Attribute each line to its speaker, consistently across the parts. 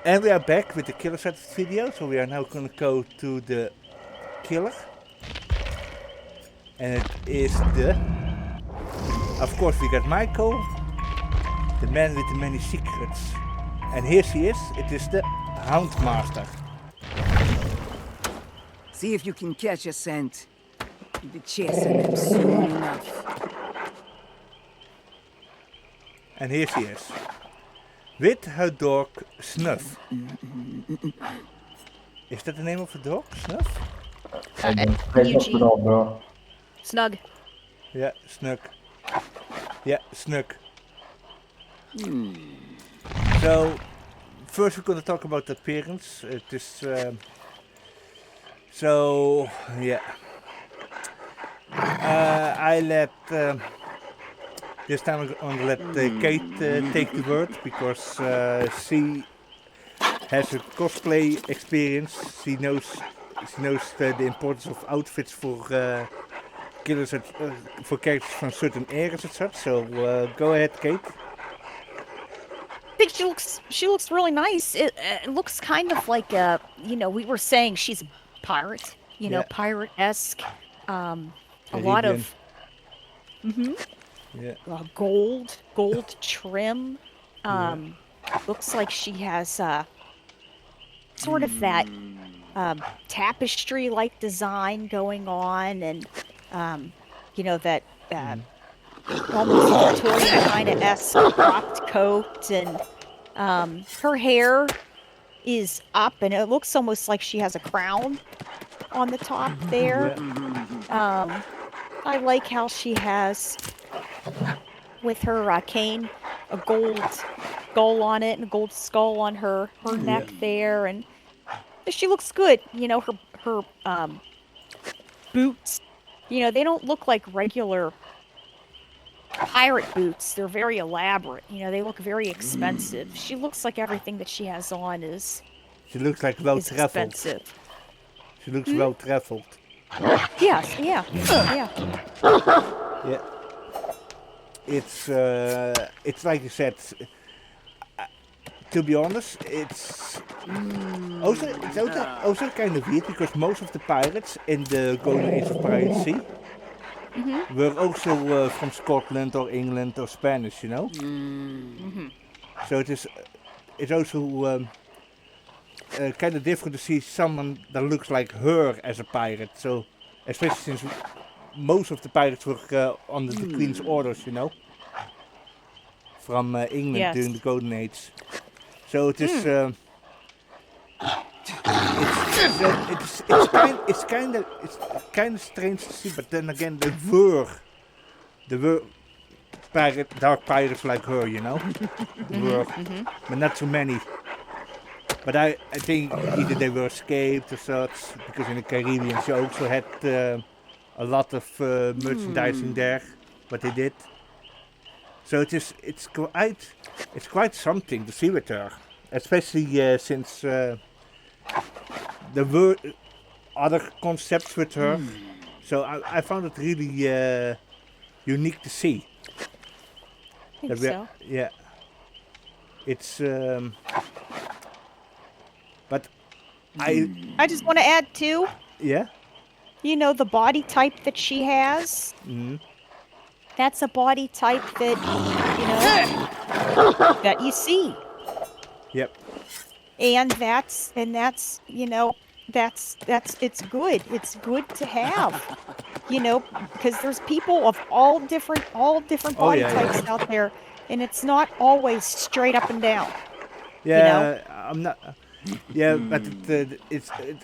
Speaker 1: And we are back with the killer set video, so we are now gonna go to the killer. And it is of course we got Michael, the man with the many secrets. And here she is, it is the Houndmaster.
Speaker 2: See if you can catch a scent. You'll be chasing them soon enough.
Speaker 1: And here she is, with her dog Snuff. Is that the name of the dog, Snuff?
Speaker 3: Eugene.
Speaker 4: bro.
Speaker 3: Snug.
Speaker 1: Yeah, Snug. Yeah, Snug. So, first we're gonna talk about the appearance. It is, so, yeah. I let, this time I'm gonna let Kate take the word, because she has a cosplay experience. She knows the importance of outfits for killers, for characters from certain eras and such. So go ahead, Kate.
Speaker 3: I think she looks really nice. It looks kind of like we were saying she's a pirate. Pirate-esque. A lot of gold trim. Looks like she has sort of that tapestry-like design going on, and that almost Victorian kind of esque cropped coat, and her hair is up, and it looks almost like she has a crown on the top there. I like how she has, with her cane, a gold skull on it and a gold skull on her neck there, and she looks good. Her boots, they don't look like regular pirate boots. They're very elaborate. They look very expensive. She looks like everything that she has on is.
Speaker 1: She looks like well traveled.
Speaker 3: Expensive.
Speaker 1: She looks well traveled.
Speaker 3: Yes. Yeah.
Speaker 1: Yeah. It's like you said. To be honest, it's also kind of weird, because most of the pirates in the Golden Age of Piracy were also from Scotland or England or Spanish, So it's also kind of different to see someone that looks like her as a pirate. So especially since most of the pirates were under the Queen's orders, from England during the Golden Age. So it is. It's kind of strange to see, but then again, there were dark pirates like her, but not so many. But I think either they were escaped or such, because in the Caribbean she also had a lot of merchandising there, what they did. So it's quite something to see with her, especially since there were other concepts with her. So I found it really unique to see.
Speaker 3: I think so.
Speaker 1: Yeah. It's but
Speaker 3: I just want to add too.
Speaker 1: Yeah.
Speaker 3: The body type that she has. That's a body type that that you see.
Speaker 1: Yep.
Speaker 3: And that's it's good. It's good to have. Because there's people of all different body types out there, and it's not always straight up and down.
Speaker 1: Yeah, I'm not. Yeah, but it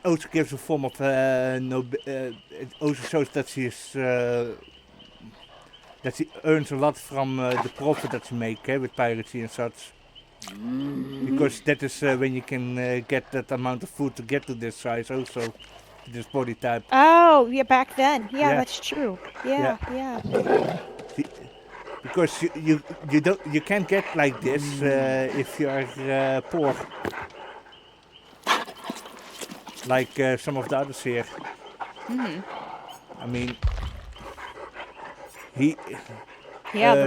Speaker 1: also gives a form of it also shows that that she earns a lot from the profit that she makes with piracy and such. Because that is when you can get that amount of food to get to this size, also this body type.
Speaker 3: Oh, yeah, back then. Yeah, that's true. Yeah.
Speaker 1: Because you can't get like this if you are poor. Like some of the others here. I mean, the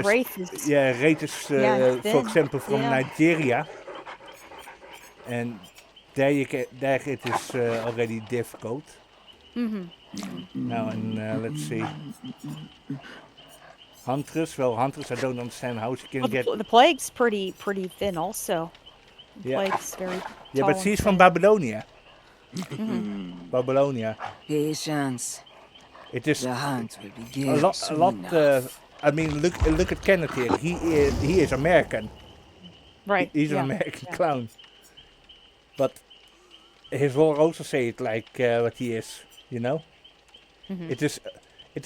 Speaker 1: Wraith is. Yeah, Wraith is, for example, from Nigeria. and there it is already difficult. Now, and let's see. Huntress, well, Huntress, I don't understand how she can
Speaker 3: Well,
Speaker 1: get.
Speaker 3: the plague's pretty thin also. The
Speaker 1: Yeah.
Speaker 3: plague's very
Speaker 1: Yeah,
Speaker 3: tall
Speaker 1: but
Speaker 3: and
Speaker 1: she's from
Speaker 3: thin.
Speaker 1: Babylonia. Babylonia.
Speaker 2: Patience.
Speaker 1: It is
Speaker 2: The hunt will
Speaker 1: a
Speaker 2: begin
Speaker 1: lot.
Speaker 2: soon enough.
Speaker 1: I mean, look at Kenneth here. He is American.
Speaker 3: Right.
Speaker 1: He's an
Speaker 3: yeah.
Speaker 1: American
Speaker 3: yeah.
Speaker 1: clown. But his role also say it like what he is. You know. It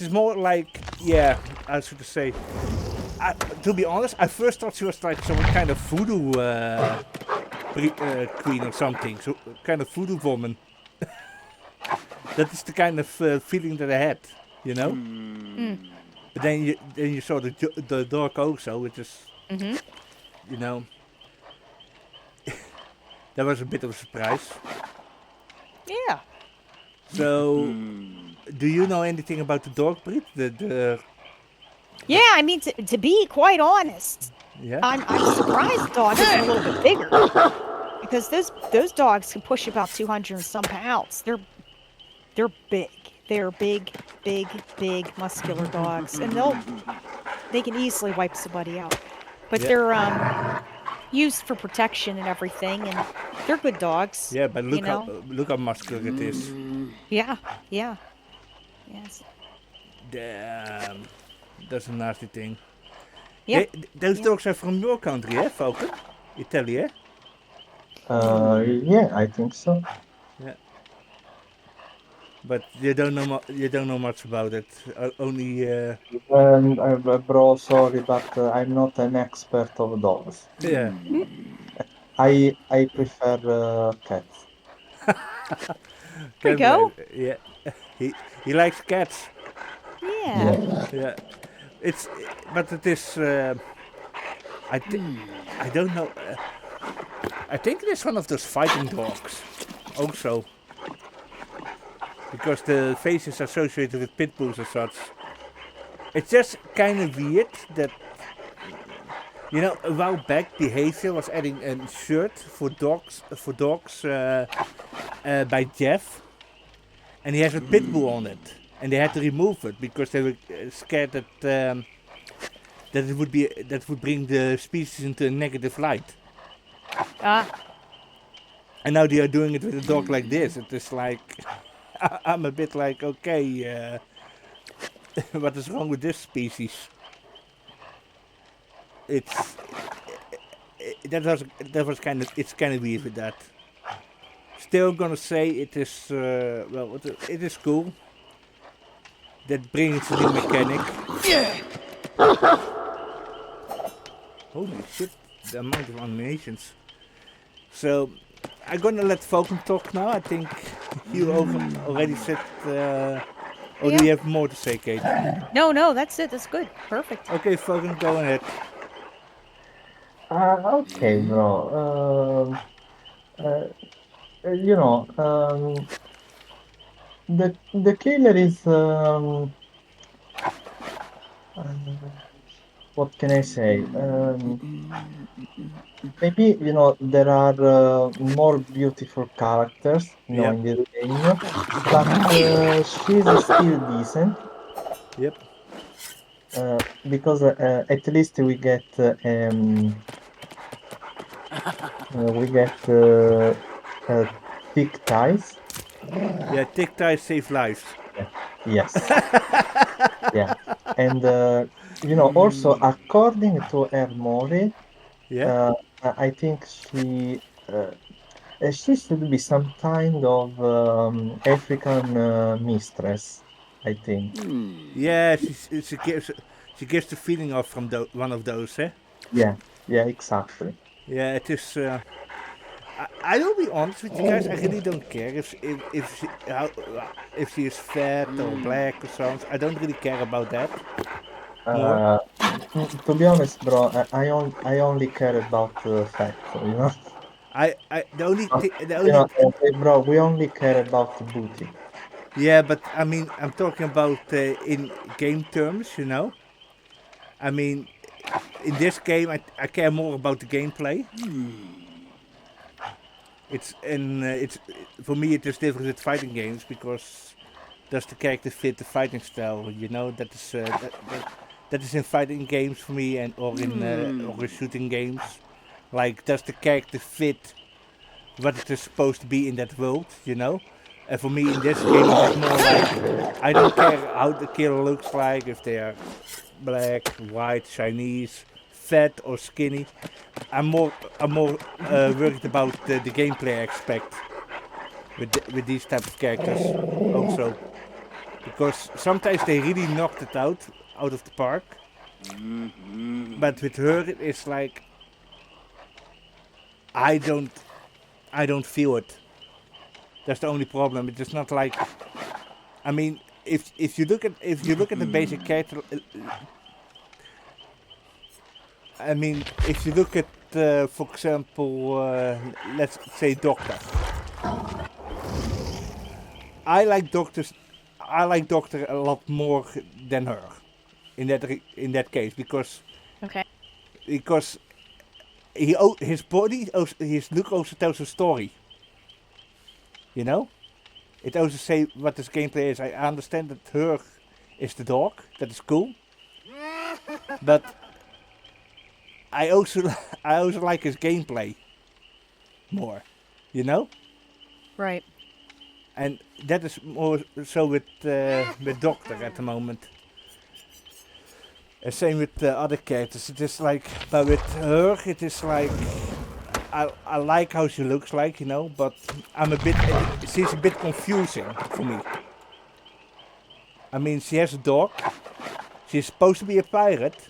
Speaker 1: is more like, yeah, I should say. To be honest, I first thought she was like some kind of voodoo queen or something, so kind of voodoo woman. That is the kind of feeling that I had, you know. But then you saw the dog also, which is, you know, that was a bit of a surprise.
Speaker 3: Yeah.
Speaker 1: So, do you know anything about the dog breed?
Speaker 3: Yeah, I mean, to be quite honest,
Speaker 1: Yeah.
Speaker 3: I'm surprised the dog isn't a little bit bigger. Because those dogs can push about 200 and some pounds. They're big. They're big, muscular dogs, and they can easily wipe somebody out. But
Speaker 1: Yeah.
Speaker 3: they're used for protection and everything, and they're good dogs.
Speaker 1: Yeah, but
Speaker 3: you know?
Speaker 1: look how muscular it is.
Speaker 3: Yeah. Yes.
Speaker 1: Damn, that's a nasty thing.
Speaker 3: Yep.
Speaker 1: Those
Speaker 3: Yeah.
Speaker 1: dogs are from your country, eh, Falcon? Italy, eh?
Speaker 4: Yeah, I think so.
Speaker 1: Yeah. But you don't know much about it. Only.
Speaker 4: Bro, sorry, but I'm not an expert of dogs.
Speaker 1: Yeah.
Speaker 4: I prefer cats.
Speaker 3: There you go.
Speaker 1: Yeah. He likes cats.
Speaker 3: Yeah.
Speaker 1: Yeah. But it is. I don't know. I think it is one of those fighting dogs, also, because the face is associated with pit bulls and such. It's just kind of weird that, you know, a while back Behavior was adding a shirt for dogs by Jeff, and he has a pit bull on it, and they had to remove it because they were scared that that would bring the species into a negative light. And now they are doing it with a dog like this. It is like, I'm a bit like, okay, what is wrong with this species? It's it's kind of weird with that. Still gonna say it is well, it is cool. That brings a new mechanic. Holy shit, the amount of animations. So, I'm gonna let Falcon talk now. I think you already said, or do you have more to say, Kate?
Speaker 3: No, that's it. That's good. Perfect.
Speaker 1: Okay, Falcon, go ahead.
Speaker 4: Okay, bro. You know, the killer is what can I say? Maybe, you know, there are more beautiful characters, you know,
Speaker 1: Yep.
Speaker 4: in this game, but she's still decent.
Speaker 1: Yep.
Speaker 4: Because at least we get thick ties.
Speaker 1: Yeah, thick ties save lives.
Speaker 4: Yes. Yeah. And you know, also according to Hermore,
Speaker 1: Yeah.
Speaker 4: I think she should be some kind of African mistress, I think.
Speaker 1: Yeah, she gives the feeling of from one of those, eh?
Speaker 4: Yeah, exactly.
Speaker 1: Yeah, it is. I will be honest with you guys. I really don't care if she is fat or black or something. I don't really care about that.
Speaker 4: To be honest, bro, I only care about fact, you know.
Speaker 1: The only
Speaker 4: You know, bro, we only care about the booty.
Speaker 1: yeah, but I mean, I'm talking about in game terms, you know. I mean, in this game, I care more about the gameplay. It's for me it is different with fighting games because does the character fit the fighting style? You know that is in fighting games for me and or in shooting games. Like does the character fit what it is supposed to be in that world? You know. And for me in this game it is more like I don't care how the killer looks like if they are black, white, Chinese, fat or skinny. I'm more worried about the gameplay aspect with these type of characters also because sometimes they really knocked it out of the park, but with her it's like I don't feel it. That's the only problem. It is not like I mean if you look at the basic character. I mean, if you look at, for example, let's say Doctor. I like Doctors. I like Doctor a lot more than her, in that case because
Speaker 3: Okay.
Speaker 1: his body, his look also tells a story. You know, it also say what his gameplay is. I understand that her is the dog. That is cool, but I also like his gameplay more. You know.
Speaker 3: Right.
Speaker 1: And that is more so with Doctor at the moment. Same with the other characters. It is like, but with her, it is like, I like how she looks like, you know, but she's a bit confusing for me. I mean, she has a dog. She's supposed to be a pirate,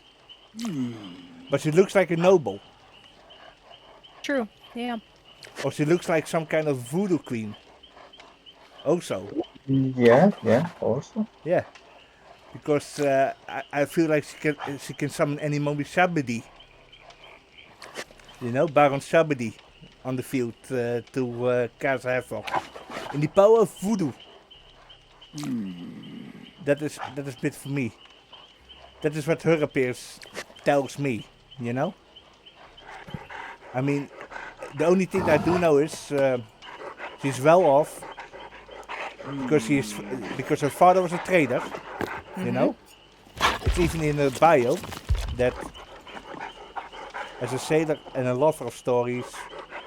Speaker 1: but she looks like a noble.
Speaker 3: True. Yeah.
Speaker 1: Or she looks like some kind of voodoo queen. Also.
Speaker 4: Yeah, also.
Speaker 1: Yeah. Because I feel like she can summon any moment Shabadi. You know, Baron Shabadi on the field to cast havoc. In the power of voodoo. That is a bit for me. That is what her appearance tells me, you know? I mean, the only thing I do know is she's well off because her father was a trader. You know, it's even in the bio that as a sailor and a lover of stories,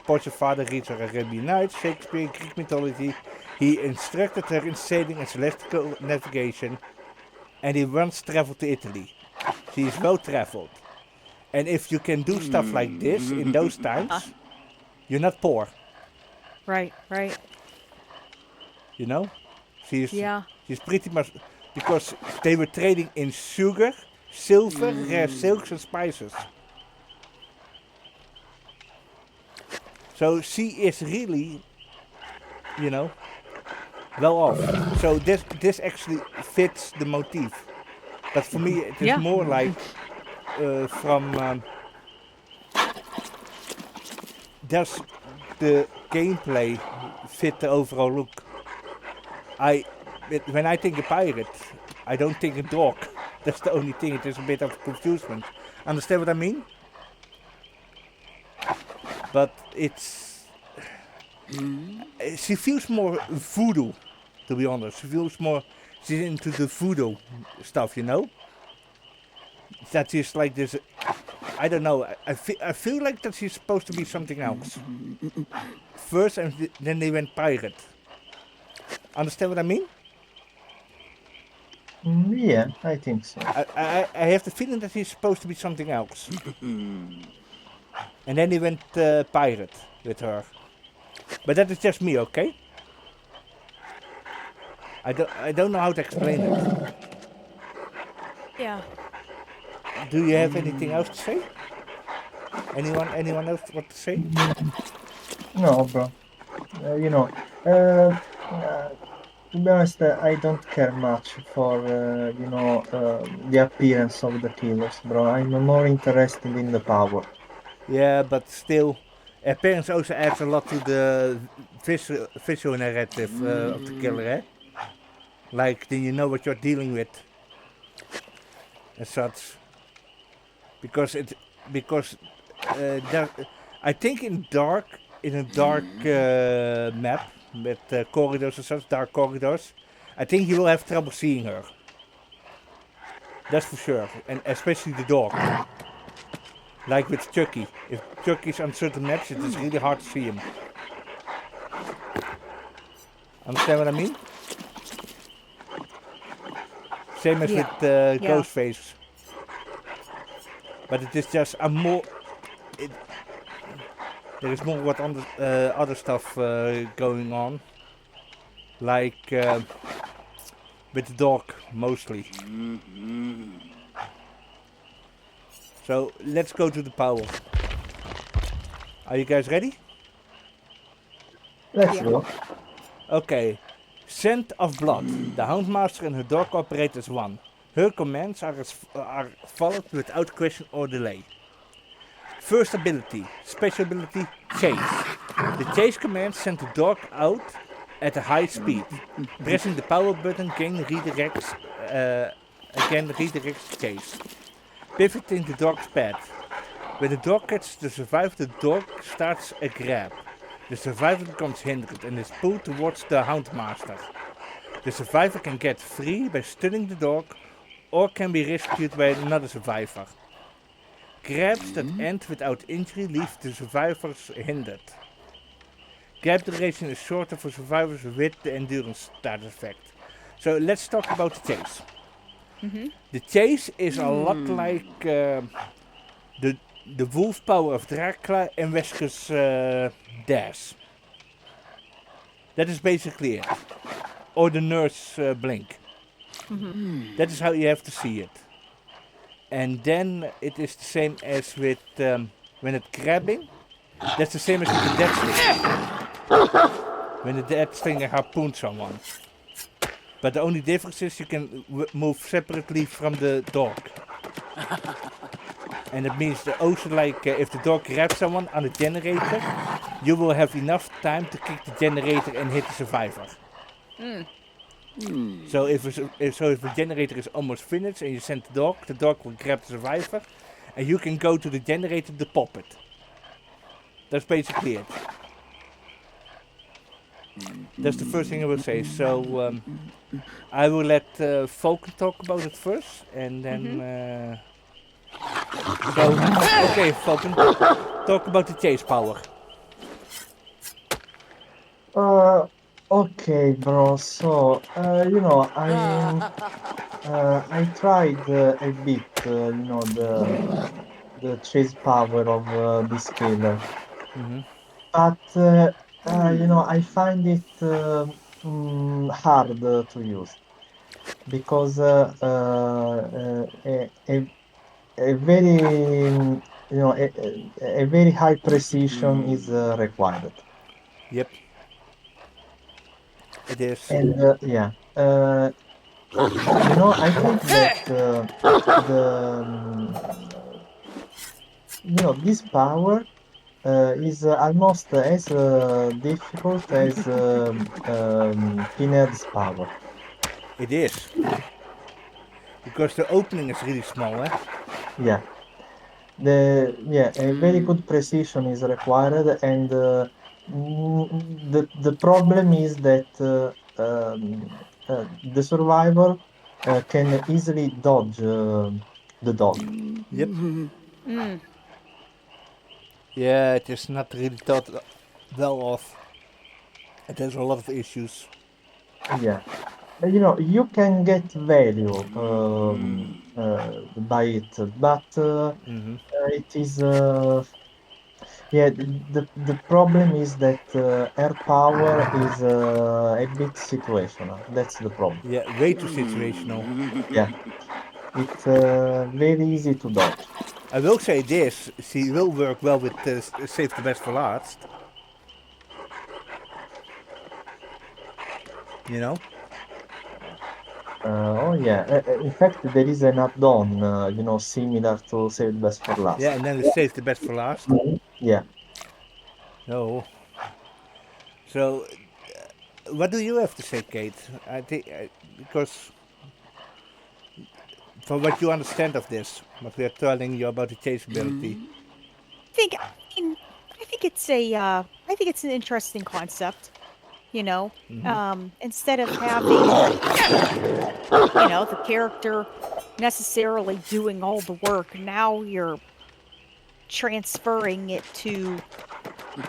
Speaker 1: Portia's father reads her Arabian Nights, Shakespeare, Greek mythology. He instructed her in sailing and celestial navigation, and he once traveled to Italy. She is well traveled, and if you can do stuff like this in those times, you're not poor.
Speaker 3: Right. Right.
Speaker 1: You know, she's
Speaker 3: Yeah.
Speaker 1: pretty much because they were trading in sugar, silver, rare silks, and spices. So she is really, you know, well off. So this actually fits the motif. But for me, it is
Speaker 3: Yeah.
Speaker 1: more like from does the gameplay fit the overall look? When I think a pirate, I don't think a dog. That's the only thing. It is a bit of confusion. Understand what I mean? But it's she feels more voodoo, to be honest. She feels more. She's into the voodoo stuff, you know. That she's like this. I don't know. I feel like that she's supposed to be something else. First, and then they went pirate. Understand what I mean?
Speaker 4: Yeah, I think so.
Speaker 1: I have the feeling that he's supposed to be something else. And then he went pirate with her. But that is just me, okay? I don't know how to explain it.
Speaker 3: Yeah.
Speaker 1: Do you have anything else to say? Anyone else what to say?
Speaker 4: No, bro. You know, to be honest, I don't care much for the appearance of the killers, bro. I'm more interested in the power.
Speaker 1: Yeah, but still, appearance also adds a lot to the visual narrative of the killer, eh? Like, then you know what you're dealing with, and such. Because I think in Dark in a dark map with corridors and such, dark corridors, I think you will have trouble seeing her. That's for sure, and especially the dog. Like with Chucky. If Chucky's on certain maps, it is really hard to see him. Understand what I mean? Same as
Speaker 2: Yeah.
Speaker 1: with
Speaker 3: Yeah.
Speaker 1: Ghostface. But it is just a more... there is more what other stuff going on. Like with the dog, mostly. So, let's go to the power. Are you guys ready?
Speaker 4: Let's
Speaker 3: Yeah.
Speaker 4: go.
Speaker 1: Okay. Scent of blood. The Houndmaster and her dog operate as one. Her commands are followed without question or delay. First ability, special ability, chase. The chase command send the dog out at a high speed. Pressing the power button again redirects chase. Pivoting the dog's path. When the dog catches the survivor, the dog starts a grab. The survivor becomes hindered and is pulled towards the Houndmaster. The survivor can get free by stunning the dog or can be rescued by another survivor. Grabs that end without injury leave the survivors hindered. Grab duration is shorter for survivors with the endurance stat effect. So let's talk about the chase. The chase is a lot like the wolf power of Dracula and Wesker's dash. That is basically it. Or the nurse blink. That is how you have to see it. And then it is the same as with when it's grabbing. That's the same as with the dead slinger. When the dead slinger harpoons someone. But the only difference is you can move separately from the dog. And it means that also like if the dog grabs someone on a generator, you will have enough time to kick the generator and hit the survivor. So if the generator is almost finished and you send the dog will grab the survivor, and you can go to the generator to pop it. That's basically it. That's the first thing I will say. So I will let Falcon talk about it first, and then. Okay, Falcon, talk about the chase power.
Speaker 4: Okay, bro. So, I tried a bit, the chase power of this killer, but I find it hard to use because a very, a very high precision is required.
Speaker 1: Yep. It is.
Speaker 4: And yeah, I think that this power is almost as difficult as Pinhead's power.
Speaker 1: It is. Because the opening is really small, eh?
Speaker 4: Yeah, a very good precision is required, and the problem is that the survivor can easily dodge the dog.
Speaker 1: Yep. Yeah, it is not really thought well of. It has a lot of issues.
Speaker 4: Yeah. You can get value by it, but it is the problem is that air power is a bit situational. That's the problem.
Speaker 1: Yeah, way too situational.
Speaker 4: Yeah, it's very easy to dodge.
Speaker 1: I will say this, she will work well with Save the Best for Last. You know?
Speaker 4: Oh yeah, in fact there is an add-on, similar to Save the Best for Last.
Speaker 1: Yeah, and then we Save the Best for Last.
Speaker 4: Yeah.
Speaker 1: No. So, what do you have to say, Kate? I think, because from what you understand of this, what we are telling you about the chase ability.
Speaker 3: I think think it's I think it's an interesting concept. You know, instead of having, the character necessarily doing all the work, now you're transferring it to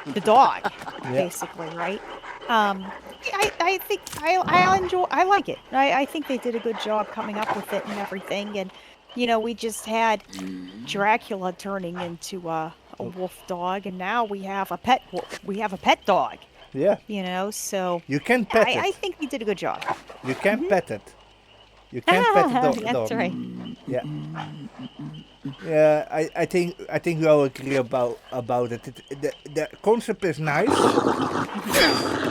Speaker 3: the dog, basically, right? I think I like it. I think they did a good job coming up with it and everything. And we just had Dracula turning into a wolf dog, and now we have a pet. We have a pet dog.
Speaker 1: Yeah.
Speaker 3: So
Speaker 1: You can pet
Speaker 3: I
Speaker 1: it.
Speaker 3: think they did a good job.
Speaker 1: You can pet it. You can pet the dog.
Speaker 3: That's right.
Speaker 1: Yeah. Yeah, I think we all agree about it. The concept is nice.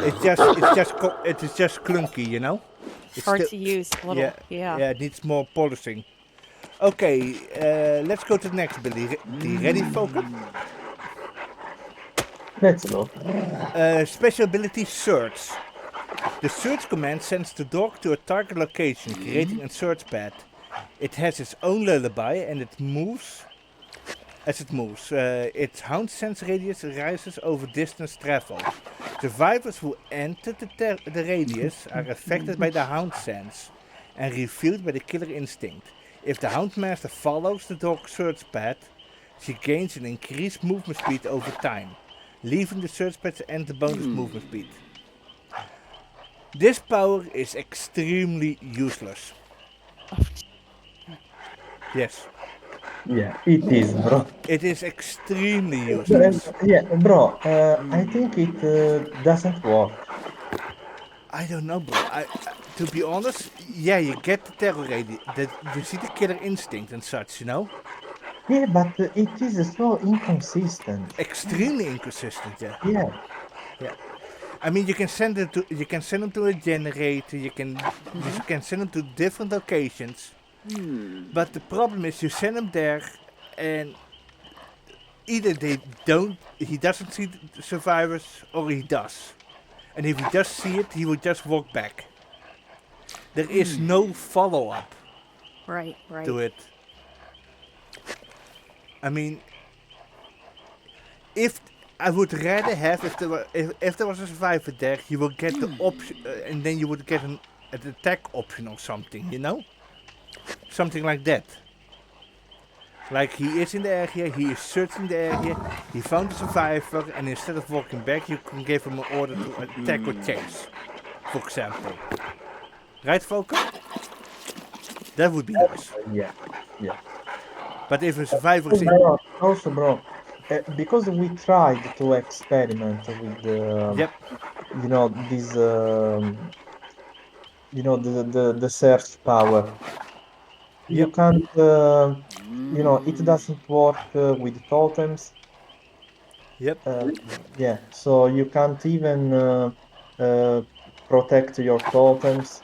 Speaker 1: It is just clunky, It's
Speaker 3: Hard
Speaker 1: still-
Speaker 3: to use. A little.
Speaker 1: Yeah, it needs more polishing. Okay, let's go to the next ability. Ready, Falcon?
Speaker 4: Let's go.
Speaker 1: Special ability Search. The search command sends the dog to a target location, creating a search pad. It has its own lullaby and it moves as it moves. Its hound sense radius rises over distance traveled. Survivors who enter the radius are affected by the hound sense and revealed by the killer instinct. If the houndmaster follows the dog's search pad, she gains an increased movement speed over time, leaving the search pad and the bonus movement speed. This power is extremely useless. Yes.
Speaker 4: Yeah, it is, bro.
Speaker 1: It is extremely useless.
Speaker 4: Yeah, bro. I think it doesn't work.
Speaker 1: I don't know, bro. To be honest, yeah, you get the terror radius. You see the killer instinct and such,
Speaker 4: Yeah, but it is so inconsistent.
Speaker 1: Extremely inconsistent, yeah.
Speaker 4: Yeah.
Speaker 1: I mean, you can send them to a generator. You can send them to different locations. But the problem is, you send them there, and either he doesn't see the survivors, or he does. And if he does see it, he will just walk back. There is no follow-up
Speaker 3: Right.
Speaker 1: to it. I mean, if I would rather have if there was a survivor there, you will get the option, and then you would get an attack option or something, something like that. Like he is in the area, he is searching the area, he found the survivor, and instead of walking back, you can give him an order to attack or chase, for example. Right, Falcon? That would be nice.
Speaker 4: Yeah.
Speaker 1: But if a survivor is in...
Speaker 4: Also, bro, because we tried to experiment with
Speaker 1: Yep.
Speaker 4: this the search power. You can't it doesn't work with totems.
Speaker 1: Yep.
Speaker 4: Yeah, so you can't even protect your totems,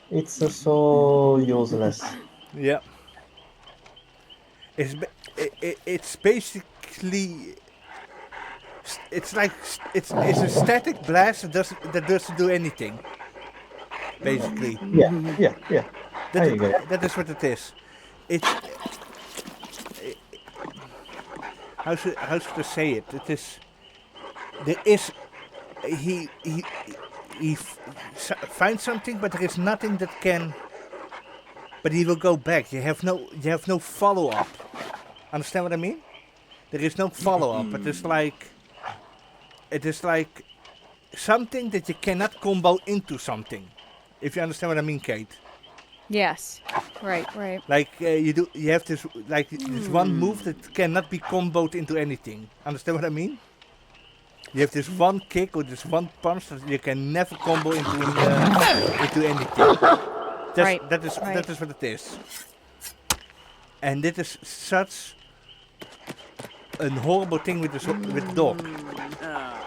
Speaker 4: It's so useless.
Speaker 1: Yeah. It's basically it's a static blast that doesn't do anything. Basically.
Speaker 4: Yeah. I agree.
Speaker 1: That is what it is. How should I say it? He finds something, but there is nothing that can. But he will go back. You have no follow up. Understand what I mean? There is no follow up. It is like something that you cannot combo into something. If you understand what I mean, Kate.
Speaker 3: Yes. Right.
Speaker 1: Like you have this one move that cannot be comboed into anything. Understand what I mean? You have this one kick or this one punch that you can never combo into anything. That is what it is. And this is such a horrible thing with the dog.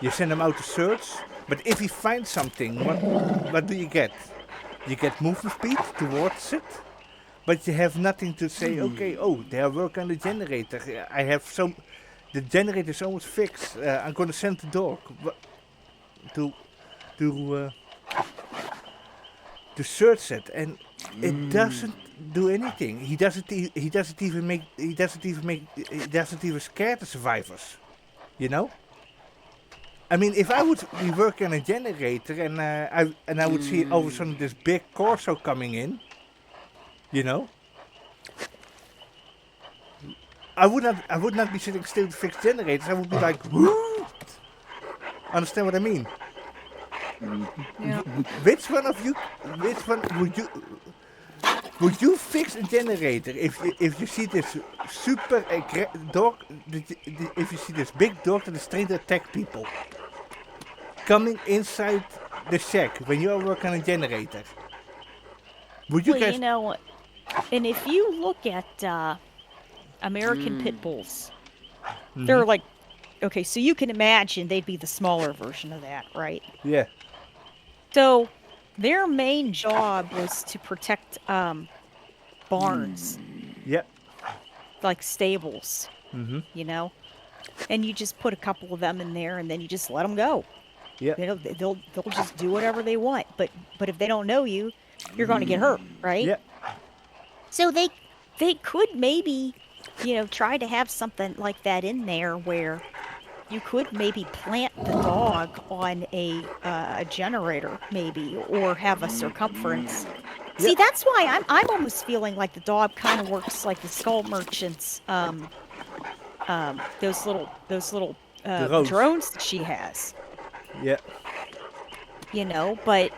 Speaker 1: You send him out to search, but if he finds something, what do you get? You get movement speed towards it, but you have nothing to say, okay, they are working on the generator. The generator is almost fixed. I'm gonna send the dog to search it, and it doesn't do anything. He doesn't even scare the survivors. You know? I mean, if I would be working on a generator and I would see all of a sudden this big Corso coming in, you know, I would not be sitting still to fix generators. I would be like, whoo! Understand what I mean?
Speaker 2: Yeah.
Speaker 1: Which one would you fix a generator if you see this super dog, if you see this big dog that is trained to attack people coming inside the shack when you are working on a generator? Would you
Speaker 3: Well,
Speaker 1: guys?
Speaker 3: you know, and if you look at American pit bulls, they're like, okay, so you can imagine they'd be the smaller version of that, right?
Speaker 1: Yeah.
Speaker 3: So their main job was to protect barns,
Speaker 1: Yeah.
Speaker 3: like stables,
Speaker 1: Mm-hmm.
Speaker 3: you know? And you just put a couple of them in there and then you just let them go.
Speaker 1: Yeah.
Speaker 3: You know, they'll just do whatever they want. But if they don't know you, you're going to get hurt, right?
Speaker 1: Yeah.
Speaker 3: So they could maybe, you know, try to have something like that in there where you could maybe plant the dog on a generator, maybe, or have a circumference. See, that's why I'm almost feeling like the dog kind of works like the skull merchants, those little drones that she has.
Speaker 1: Yeah.
Speaker 3: You know, but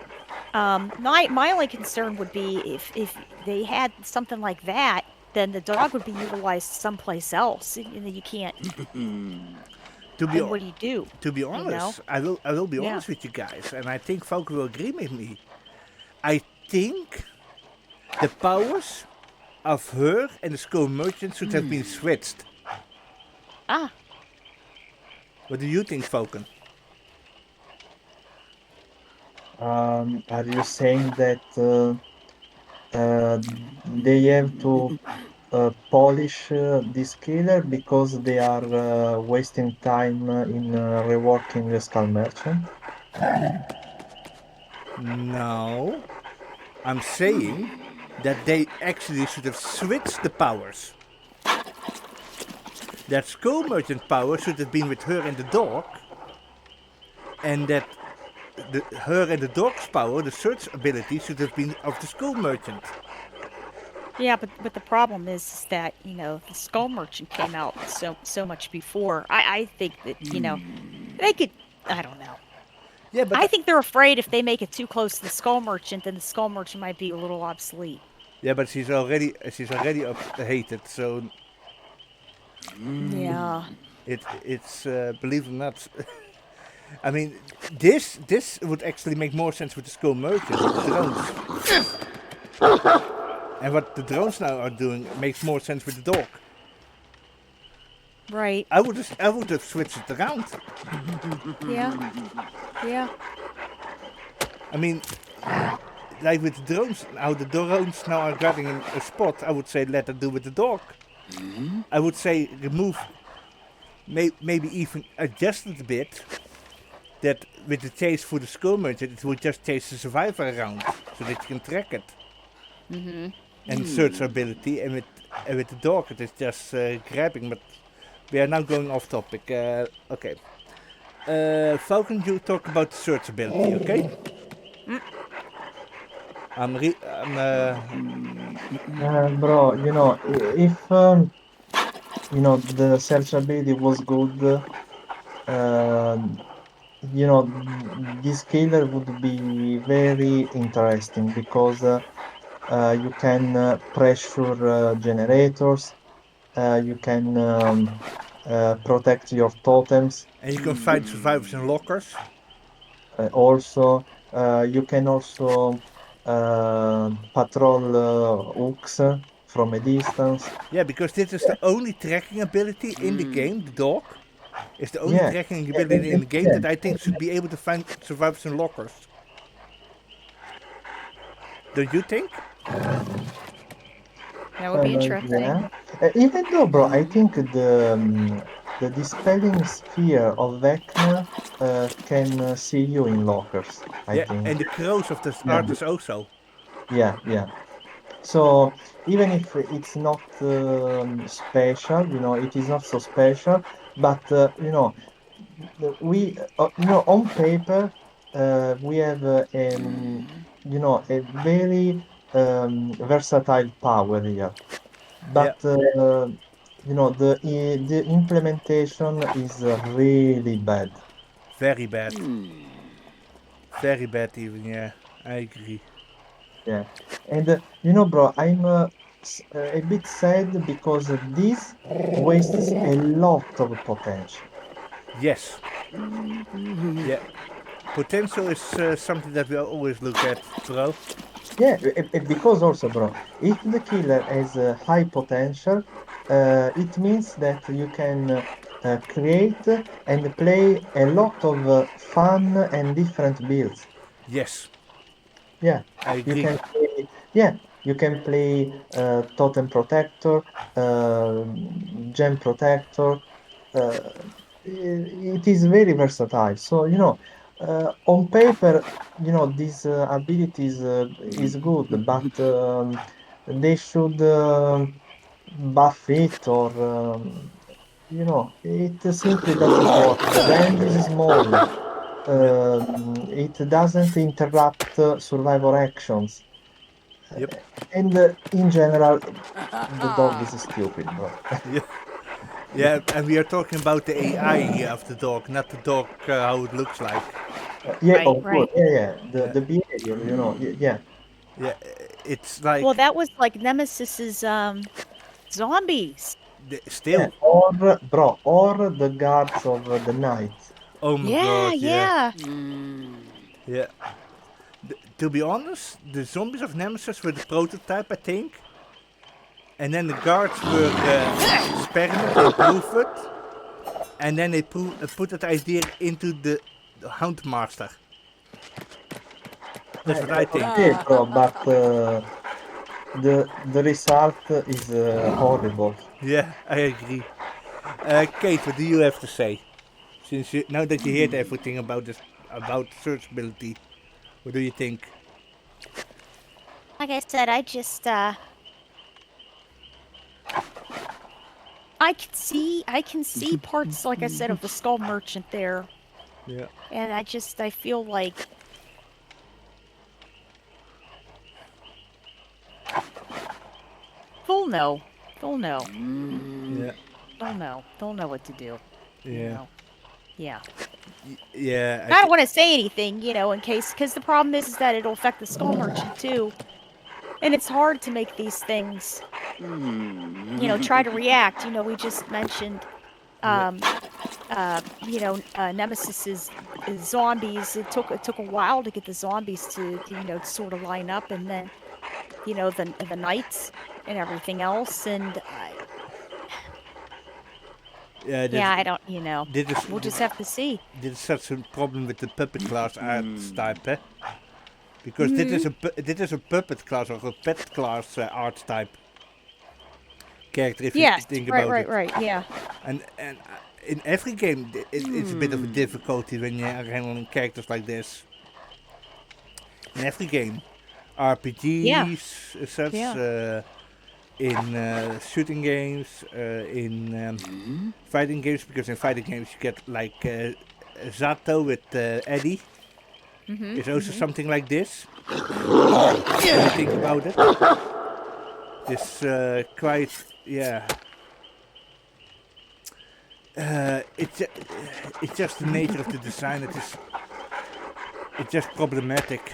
Speaker 3: my only concern would be if they had something like that, then the dog would be utilized someplace else. And you can't.
Speaker 1: To be
Speaker 3: And what do you do?
Speaker 1: To be honest, I will be honest with you guys, and I think folk will agree with me. I think the powers of her and the skull merchant should have been switched.
Speaker 3: Ah,
Speaker 1: What do you think, Falcon?
Speaker 4: Are you saying that they have to polish this killer because they are wasting time in reworking the Skull Merchant?
Speaker 1: No. I'm saying that they actually should have switched the powers. That skull merchant power should have been with her and the dog, and that her and the dog's power, the search ability, should have been of the skull merchant.
Speaker 3: yeah, but the problem is that, you know, the skull merchant came out so much before. I think that, you know, they could. I don't know.
Speaker 1: Yeah, but
Speaker 3: I think they're afraid if they make it too close to the skull merchant, then the skull merchant might be a little obsolete.
Speaker 1: yeah, but she's already hated, so
Speaker 3: Yeah.
Speaker 1: it's believe it or not. I mean, this would actually make more sense with the skull merchant, the drones. And what the drones now are doing makes more sense with the dog.
Speaker 3: Right.
Speaker 1: I would have switched it around.
Speaker 3: Yeah. Yeah.
Speaker 1: I mean, like with the drones, how the drones now are guarding a spot, I would say let it do with the dog. I would say remove, maybe even adjust it a bit, that with the chase for the skull merchant, it would just chase the survivor around, so that you can track it. And search ability, and with the dog it is just grabbing, but we are now going off topic. Okay. Falcon, you talk about the search ability, okay?
Speaker 4: Bro, you know, if you know the search ability was good, you know, this killer would be very interesting because you can pressure generators, you can protect your totems.
Speaker 1: And you can find survivors in lockers.
Speaker 4: Also, you can also patrol hooks from a distance.
Speaker 1: Yeah, because this is the only tracking ability in the game, the dog. Is the only
Speaker 4: Yeah,
Speaker 1: tracking ability in the game
Speaker 4: yeah.
Speaker 1: that I think should be able to find survivors in lockers. Don't you think?
Speaker 3: That would be interesting.
Speaker 4: Yeah. Even though, bro, I think the dispelling sphere of Vecna can see you in lockers. I
Speaker 1: Yeah,
Speaker 4: think.
Speaker 1: and the crows of the
Speaker 4: Yeah.
Speaker 1: artists also.
Speaker 4: Yeah, yeah. So even if it's not special, you know, it is not so special, but you know, we on paper we have a very versatile power here,
Speaker 1: Yeah,
Speaker 4: but the implementation is really bad.
Speaker 1: very bad. Very bad even, yeah. I agree.
Speaker 4: Yeah, and bro, I'm a bit sad because this wastes a lot of potential.
Speaker 1: Yes. Yeah. Potential is something that we always look at, bro.
Speaker 4: Yeah, because also, bro, if the killer has a high potential, it means that you can create and play a lot of fun and different builds.
Speaker 1: Yes,
Speaker 4: Yeah,
Speaker 1: I
Speaker 4: you
Speaker 1: agree.
Speaker 4: can play, yeah, you can play Totem Protector, uh, Gem Protector. Uh, it is very versatile. So, on paper, these abilities is good, but they should buff it or, it simply doesn't work. The range is small.
Speaker 1: Yeah.
Speaker 4: It doesn't interrupt survivor actions.
Speaker 1: Yep.
Speaker 4: And in general, the dog is stupid, bro.
Speaker 1: Yeah. Yeah, and we are talking about the AI here of the dog, not the dog how it looks like.
Speaker 4: Yeah,
Speaker 3: Right,
Speaker 4: of course.
Speaker 3: right.
Speaker 4: Yeah, yeah. The
Speaker 1: Yeah.
Speaker 4: the behavior, yeah.
Speaker 1: Yeah. It's like
Speaker 3: Well, that was like Nemesis's zombies.
Speaker 4: Yeah.
Speaker 1: still.
Speaker 4: Or the guards of the night.
Speaker 1: Oh my
Speaker 3: Yeah,
Speaker 1: god, yeah.
Speaker 3: yeah.
Speaker 1: Yeah. To be honest, the zombies of Nemesis were the prototype, I think. And then the guards were experiment, they improved it. And then they put that idea into the Houndmaster. That's what I think.
Speaker 4: Okay, bro, but the result is horrible.
Speaker 1: Yeah, I agree. Kate, what do you have to say? Since now that you heard everything about this, about searchability, what do you think?
Speaker 3: Like I said, I can see parts, like I said, of the skull merchant there.
Speaker 1: Yeah.
Speaker 3: And I feel like they'll know. They'll know.
Speaker 1: Yeah.
Speaker 3: They'll know what to do. You
Speaker 1: Yeah.
Speaker 3: know. Yeah.
Speaker 1: Yeah.
Speaker 3: I don't want to say anything, in case, because the problem is that it'll affect the skull merchant too. And it's hard to make these things, try to react. We just mentioned, Nemesis's zombies. It took a while to get the zombies to sort of line up, and then, the knights and everything else. And
Speaker 1: Yeah.
Speaker 3: I don't, we'll just have to see.
Speaker 1: Dit is such a problem with the puppet class art type, eh? Because dit is a puppet class or a pet class art type character if
Speaker 3: Yes,
Speaker 1: you think
Speaker 3: right,
Speaker 1: about
Speaker 3: right,
Speaker 1: it.
Speaker 3: right, yeah.
Speaker 1: And in every game it's a bit of a difficulty when you are handling characters like this. In every game, RPGs, such,
Speaker 3: Yeah.
Speaker 1: in shooting games, in fighting games, because in fighting games you get like Zato with Eddie. It's also something like this. When you think about it, this quite, yeah. It's just the nature of the design. It's just problematic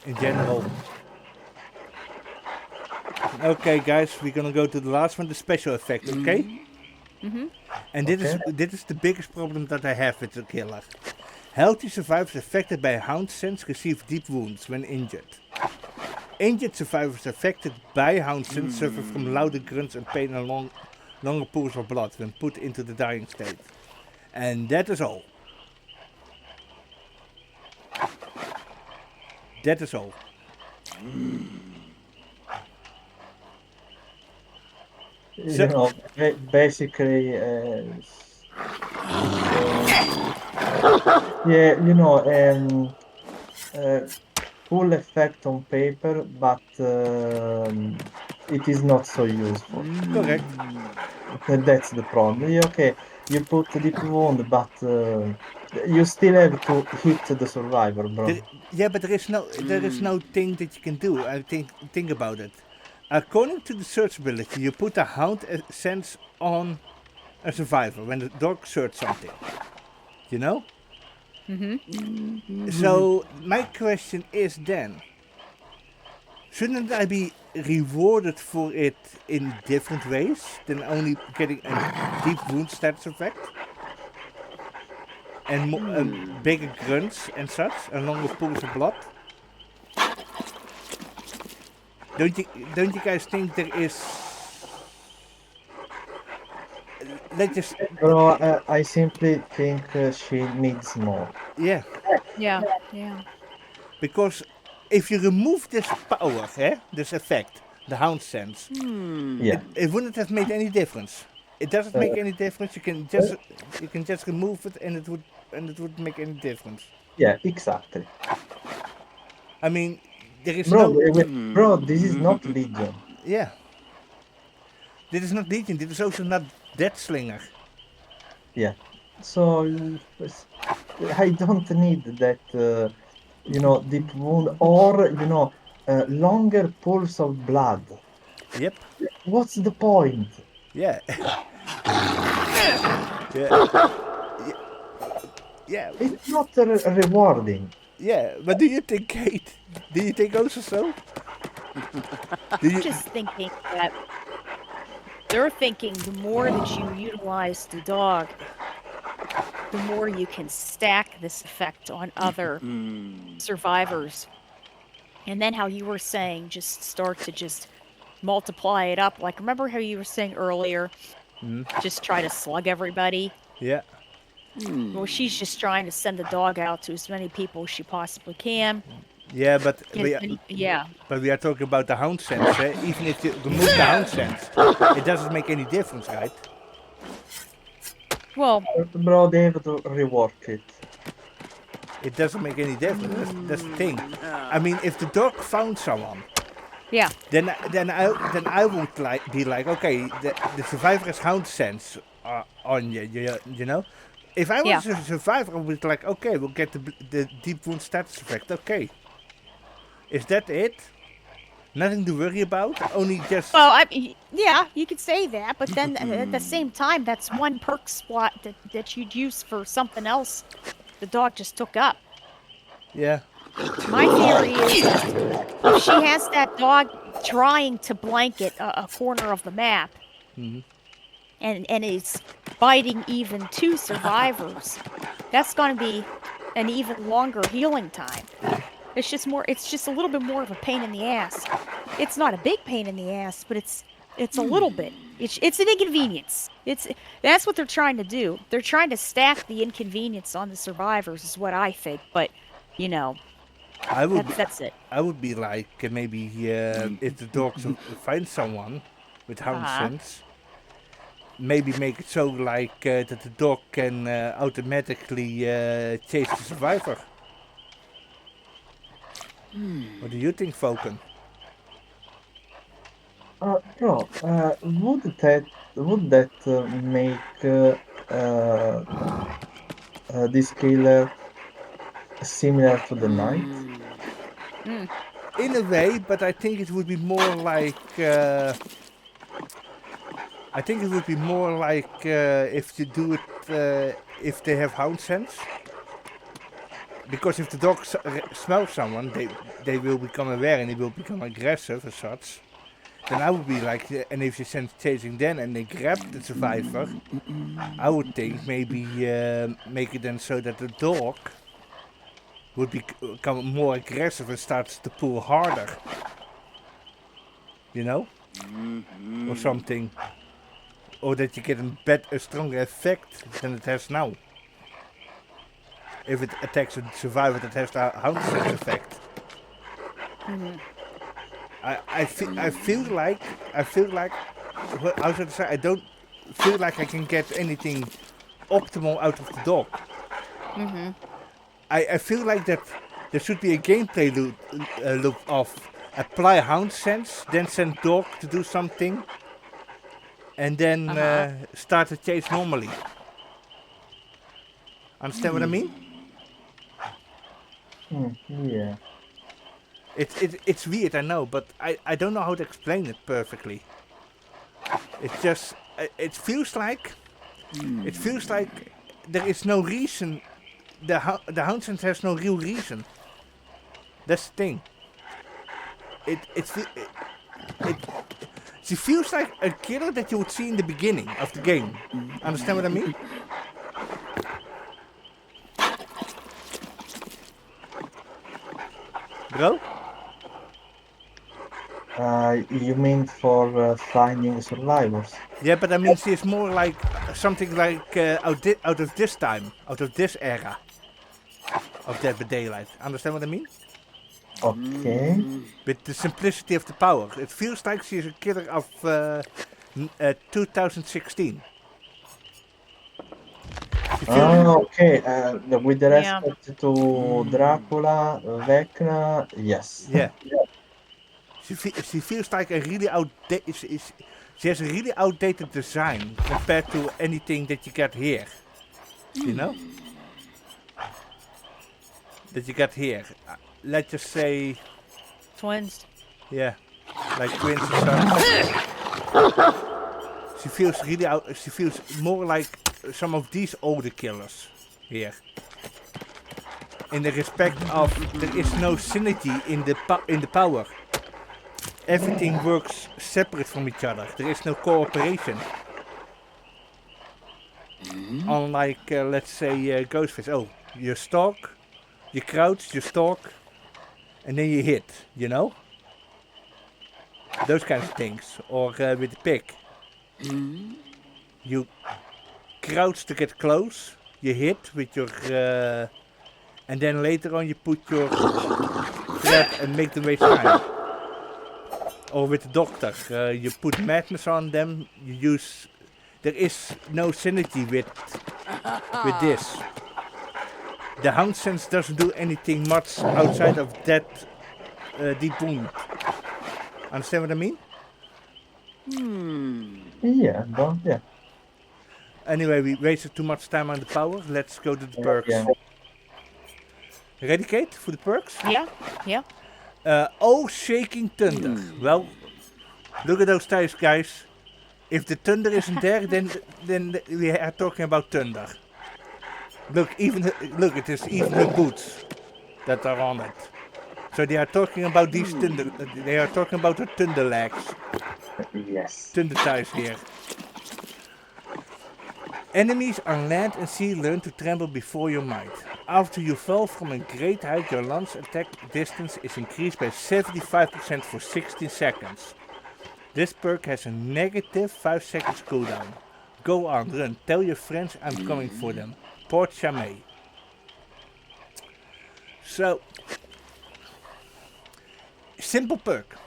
Speaker 1: in general. Okay, guys, we're gonna go to the last one, the special effect. Okay. And this is the biggest problem that I have with the killer. Healthy survivors affected by hound sense receive deep wounds when injured. Injured survivors affected by hound sense suffer from louder grunts and pain and longer pools of blood when put into the dying state. And that is all. That is all.
Speaker 4: Basically, yeah, cool effect on paper, but it is not so useful.
Speaker 1: Correct.
Speaker 4: That's the problem. Yeah, okay, you put deep wound, but you still have to hit the survivor, bro.
Speaker 1: Yeah, but there is no thing that you can do. Think about it. According to the search ability, you put a hound sense on a survivor when the dog searches something. You know? So my question is then, shouldn't I be rewarded for it in different ways than only getting a deep wound status effect? And bigger grunts and such, and longer pools of blood? Don't you guys think there is... Let's just...
Speaker 4: Bro, I simply think she needs more.
Speaker 1: Yeah.
Speaker 3: Yeah. Yeah.
Speaker 1: Because if you remove this power, this effect, the hound sense,
Speaker 4: Yeah.
Speaker 1: it wouldn't have made any difference. It doesn't make any difference. You can just remove it, and it wouldn't make any difference.
Speaker 4: Yeah, exactly.
Speaker 1: I mean, there is
Speaker 4: Bro,
Speaker 1: no...
Speaker 4: bro, this is not Legion.
Speaker 1: Yeah. Dit is not Legion. Dit is also not Deathslinger.
Speaker 4: Yeah. So I don't need that, deep wound or, longer pulse of blood.
Speaker 1: Yep.
Speaker 4: What's the point?
Speaker 1: Yeah. Yeah. Yeah.
Speaker 4: It's not rewarding.
Speaker 1: Yeah. But do you think, Kate? Do you think also so?
Speaker 3: I'm just thinking that they're thinking the more that you utilize the dog, the more you can stack this effect on other survivors. And then how you were saying, just start to just multiply it up. Like, remember how you were saying earlier, just try to slug everybody?
Speaker 1: Yeah.
Speaker 3: Well, she's just trying to send the dog out to as many people as she possibly can.
Speaker 1: Yeah, but
Speaker 3: Yeah.
Speaker 1: But we are talking about the hound sense. Even if you remove the hound sense, it doesn't make any difference, right?
Speaker 3: Well,
Speaker 4: Bro, they have to rework it.
Speaker 1: It doesn't make any difference. That's the thing. I mean, if the dog found someone,
Speaker 3: yeah.
Speaker 1: then I would be like, okay, the survivor has hound sense on you. You know. If I was a survivor, I would be like, okay, we'll get the deep wound status effect. Okay. Is that it? Nothing to worry about? Only just...
Speaker 3: Well, yeah, you could say that, but then at the same time, that's one perk slot that you'd use for something else the dog just took up.
Speaker 1: Yeah.
Speaker 3: My theory is if she has that dog trying to blanket a corner of the map and is biting even two survivors, that's going to be an even longer healing time. It's just a little bit more of a pain in the ass. It's not a big pain in the ass, but it's a little bit. It's an inconvenience. That's what they're trying to do. They're trying to stack the inconvenience on the survivors, is what I think. But that's it.
Speaker 1: I would be like maybe if the dogs find someone with hound sense, maybe make it so like that the dog can automatically chase the survivor. What do you think, Falcon?
Speaker 4: Bro, would that make this killer similar to the knight?
Speaker 1: In a way, but I think it would be more like if you do it if they have hound sense. Because if the dog smells someone, they will become aware and they will become aggressive as such. Then I would be like, and if you send chasing then and they grab the survivor, I would think maybe make it then so that the dog would become more aggressive and starts to pull harder. You know? Or something. Or that you get a stronger effect than it has now. If it attacks a survivor that has the hound sense effect. I feel like how should I say, I don't feel like I can get anything optimal out of the dog. I feel like that there should be a gameplay loop of apply hound sense, then send dog to do something, and then start the chase normally. Understand what I mean?
Speaker 4: Yeah.
Speaker 1: It's weird, I know, but I don't know how to explain it perfectly. It's just it feels like there is no reason. The Houndsense has no real reason. That's the thing. She feels like a killer that you would see in the beginning of the game. Understand what I mean? Bro?
Speaker 4: You mean for finding survivors?
Speaker 1: Yeah, but I mean she's more like something like out of this time, out of this era of Dead by Daylight. Understand what I mean?
Speaker 4: Okay.
Speaker 1: With the simplicity of the power. It feels like she's a killer of 2016.
Speaker 4: Okay. With the
Speaker 3: Yeah.
Speaker 4: respect to Dracula, Vecna, yes.
Speaker 1: Yeah. She feels like a really outdated. She has a really outdated design compared to anything that you get here. You know? That you got here. Let's just say,
Speaker 3: Twins.
Speaker 1: yeah, like twins or something. She feels really out. She feels more like some of these older killers here. In the respect of there is no synergy in the power. Everything works separate from each other. There is no cooperation. Unlike, let's say, Ghostface. Oh, you stalk, you crouch, you stalk, and then you hit, you know? Those kinds of things. Or with the pick. You crouch to get close, you hit with your... and then later on you put your threat and make them waste time. Or with the doctor, you put madness on them, you use... There is no synergy with this. The Houndsense doesn't do anything much outside of that deep wound. Understand what I mean?
Speaker 4: Yeah, but yeah.
Speaker 1: Anyway, we wasted too much time on the power. Let's go to the perks.
Speaker 4: Yeah.
Speaker 1: Ready, Kate, for the perks?
Speaker 3: Yeah. Yeah.
Speaker 1: Oh, shaking thunder. Well, look at those ties, guys. If the thunder isn't there, then we are talking about thunder. Look, look, it is even her boots that are on it. So they are talking about these thunder. They are talking about the thunder legs,
Speaker 4: Yes.
Speaker 1: thunder ties here. Enemies on land and sea learn to tremble before your might. After you fall from a great height, your lance attack distance is increased by 75% for 16 seconds. This perk has a negative 5 seconds cooldown. Go on, run, tell your friends I'm coming for them. Port Chamay. So, simple perk.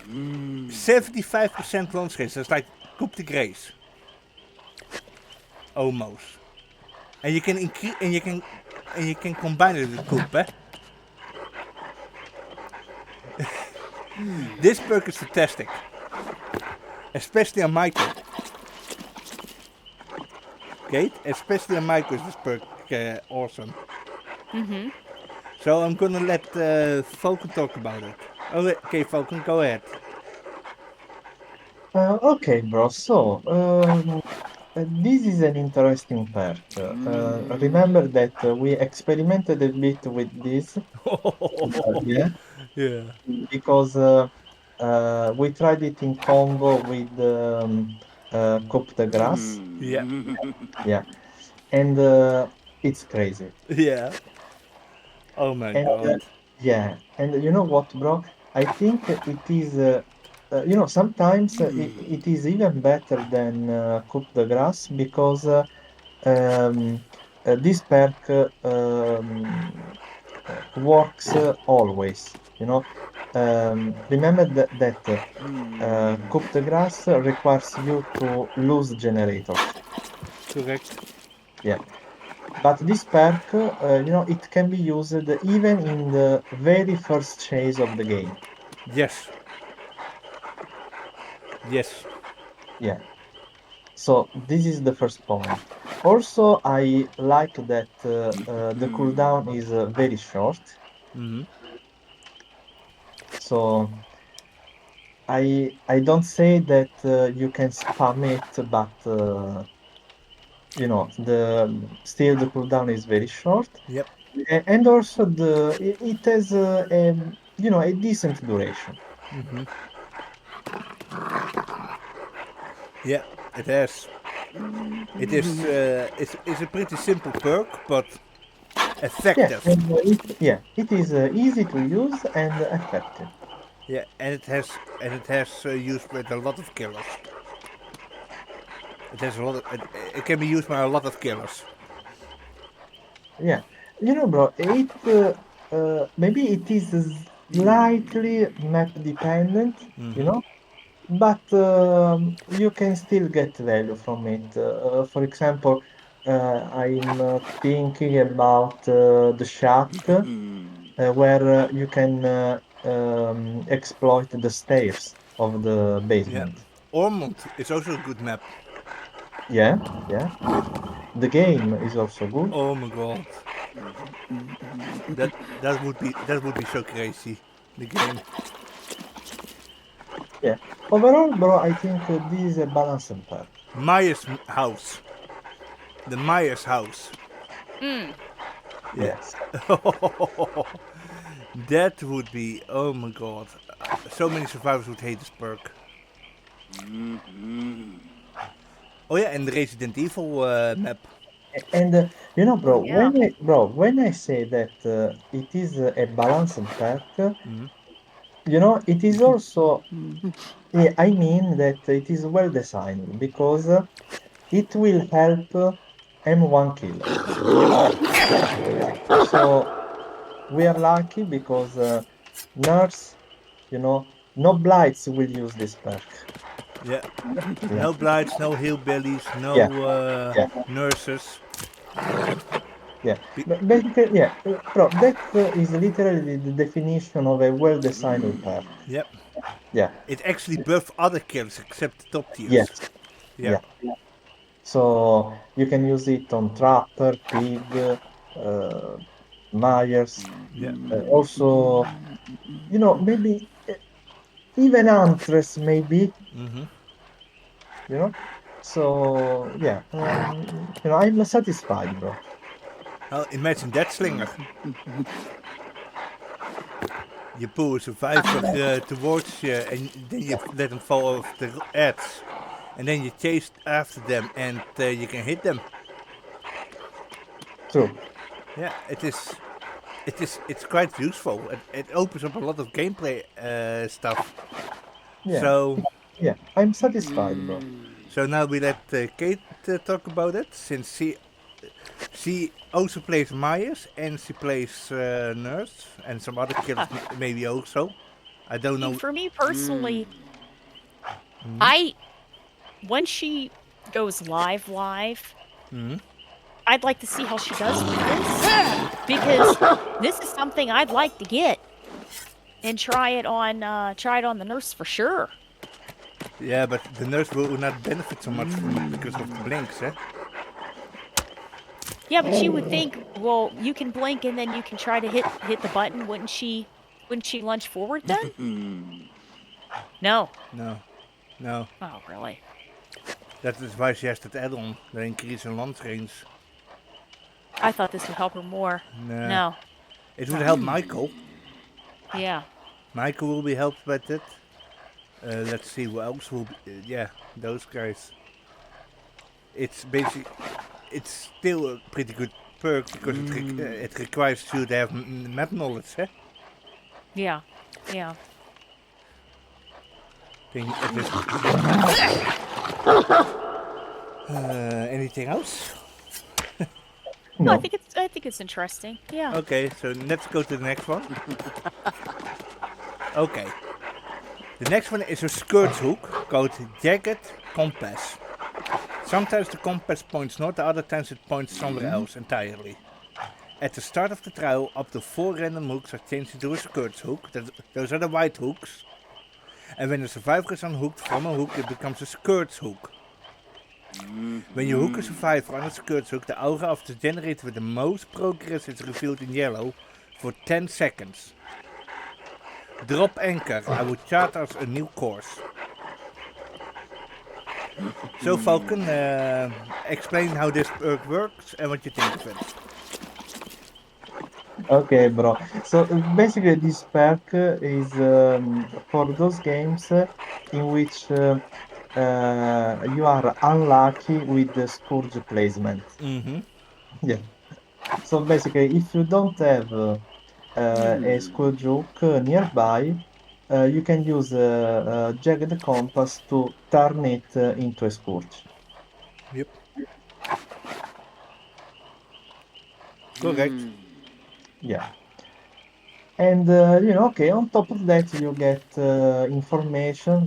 Speaker 1: 75% launch range, that's like Coupe de Grace. Almost. And you can increase and you can combine it with Coupe, eh? This perk is fantastic. Especially on Michael. Kate, especially on Michael is this perk awesome. So I'm gonna let Falcon talk about it. Okay, Falcon, go ahead.
Speaker 4: Okay, bro. So, this is an interesting perk. Remember that we experimented a bit with this, yeah,
Speaker 1: Yeah.
Speaker 4: because we tried it in combo with Coupe de Grasse,
Speaker 1: Yeah.
Speaker 4: yeah, and it's crazy.
Speaker 1: Yeah. Oh my
Speaker 4: And
Speaker 1: god.
Speaker 4: yeah, and you know what, bro? I think it is, sometimes it is even better than Coupe de Grasse because um, this perk works always. Remember that Coupe de Grasse requires you to lose generators.
Speaker 1: Correct.
Speaker 4: Yeah. But this perk, it can be used even in the very first chase of the game.
Speaker 1: Yes. Yes.
Speaker 4: Yeah. So this is the first point. Also, I like that the cooldown is very short.
Speaker 1: Mm-hmm.
Speaker 4: So I don't say that you can spam it, but still the cooldown is very short.
Speaker 1: Yep.
Speaker 4: And also it has a decent duration.
Speaker 1: Mm-hmm. Yeah, it has. It's a pretty simple perk, but
Speaker 4: Yeah,
Speaker 1: effective.
Speaker 4: and it is easy to use and effective.
Speaker 1: Yeah, and it has used with a lot of killers. It has a lot of, it can be used by a lot of killers.
Speaker 4: Yeah, bro, maybe it is slightly map dependent,
Speaker 1: Mm-hmm.
Speaker 4: but you can still get value from it. For example, I'm thinking about the shaft, where you can exploit the stairs of the
Speaker 1: Yeah.
Speaker 4: basement.
Speaker 1: Ormond is also a good map.
Speaker 4: Yeah, yeah. The game is also good.
Speaker 1: Oh my god. That that would be so crazy. The game.
Speaker 4: Yeah. Overall, bro, I think this is a balanced pack.
Speaker 1: Myers house. The Myers house.
Speaker 3: Mm.
Speaker 1: Yeah.
Speaker 4: Yes.
Speaker 1: That would be, oh my god. So many survivors would hate this perk. Oh yeah, and the Resident Evil map.
Speaker 4: And
Speaker 3: Oh yeah.
Speaker 4: when I say that it is a balanced pack,
Speaker 1: Mm-hmm.
Speaker 4: it is also, yeah, I mean that it is well designed because it will help M1 killers.
Speaker 1: Yep.
Speaker 4: So we are lucky because nurse, no blights will use this perk.
Speaker 1: Yeah.
Speaker 4: Yeah,
Speaker 1: No blights, no hillbillies,
Speaker 4: yeah,
Speaker 1: no
Speaker 4: yeah,
Speaker 1: nurses.
Speaker 4: yeah.
Speaker 1: Be-
Speaker 4: But basically, yeah, bro, that is literally the definition of a well-designed perk.
Speaker 1: yep.
Speaker 4: Yeah,
Speaker 1: It actually buffs other killers except the top tiers.
Speaker 4: yes,
Speaker 1: Yeah.
Speaker 4: yeah. So you can use it on Trapper, Pig, Myers.
Speaker 1: Yeah.
Speaker 4: Also, maybe even Huntress, maybe,
Speaker 1: Mm-hmm.
Speaker 4: you know. So yeah, I'm satisfied, bro.
Speaker 1: Well, imagine that slinger. You pull a survivor towards you and then you let them fall off the edge. And then you chase after them and you can hit them.
Speaker 4: True.
Speaker 1: Yeah, it's quite useful. It opens up a lot of gameplay stuff.
Speaker 4: Yeah,
Speaker 1: So
Speaker 4: yeah, I'm satisfied, bro.
Speaker 1: so now we let Kate talk about it, since she also plays Myers and she plays Nurse and some other killers maybe also. I don't know.
Speaker 3: For me personally,
Speaker 1: Mm-hmm.
Speaker 3: when she goes live,
Speaker 1: Mm-hmm.
Speaker 3: I'd like to see how she does with this because this is something I'd like to get and try it on the nurse for sure.
Speaker 1: Yeah, but the nurse will not benefit so much from it because of the blinks, eh?
Speaker 3: Yeah, but you would think, well, you can blink and then you can try to hit the button. Wouldn't she lunge forward then? No.
Speaker 1: No, no.
Speaker 3: Oh, really?
Speaker 1: That is why she has that add-on, the increase in launch range.
Speaker 3: I thought this would help her more.
Speaker 1: Nah.
Speaker 3: No.
Speaker 1: It would help Michael.
Speaker 3: Yeah.
Speaker 1: Michael will be helped by that. Let's see who else will be. Yeah, those guys. It's basically, it's still a pretty good perk because it requires you to have map knowledge, eh?
Speaker 3: Yeah. Yeah.
Speaker 1: Then at least. Anything else?
Speaker 3: No,
Speaker 4: No.
Speaker 3: I think it's interesting. Yeah.
Speaker 1: Okay, so let's go to the next one. Okay. The next one is a skirts hook called Jagged Compass. Sometimes the compass points north, other times it points somewhere else entirely. At the start of the trial, up to 4 random hooks are changed into a skirts hook. Those are the white hooks. And when a survivor is unhooked from a hook, it becomes a skirts hook. When you hook a survivor on a skirt hook, the aura of the generator with the most progress is revealed in yellow for 10 seconds. Drop anchor. I would chart us a new course. So Falcon, explain how this perk works and what you think of it.
Speaker 4: Okay, bro. So basically, this perk is for those games in which you are unlucky with the Scourge placement.
Speaker 1: Mm-hmm.
Speaker 4: Yeah. So basically, if you don't have a Scourge hook nearby, you can use a jagged compass to turn it into a Scourge.
Speaker 1: Yep. Correct.
Speaker 4: Yeah. And okay, on top of that, you get information,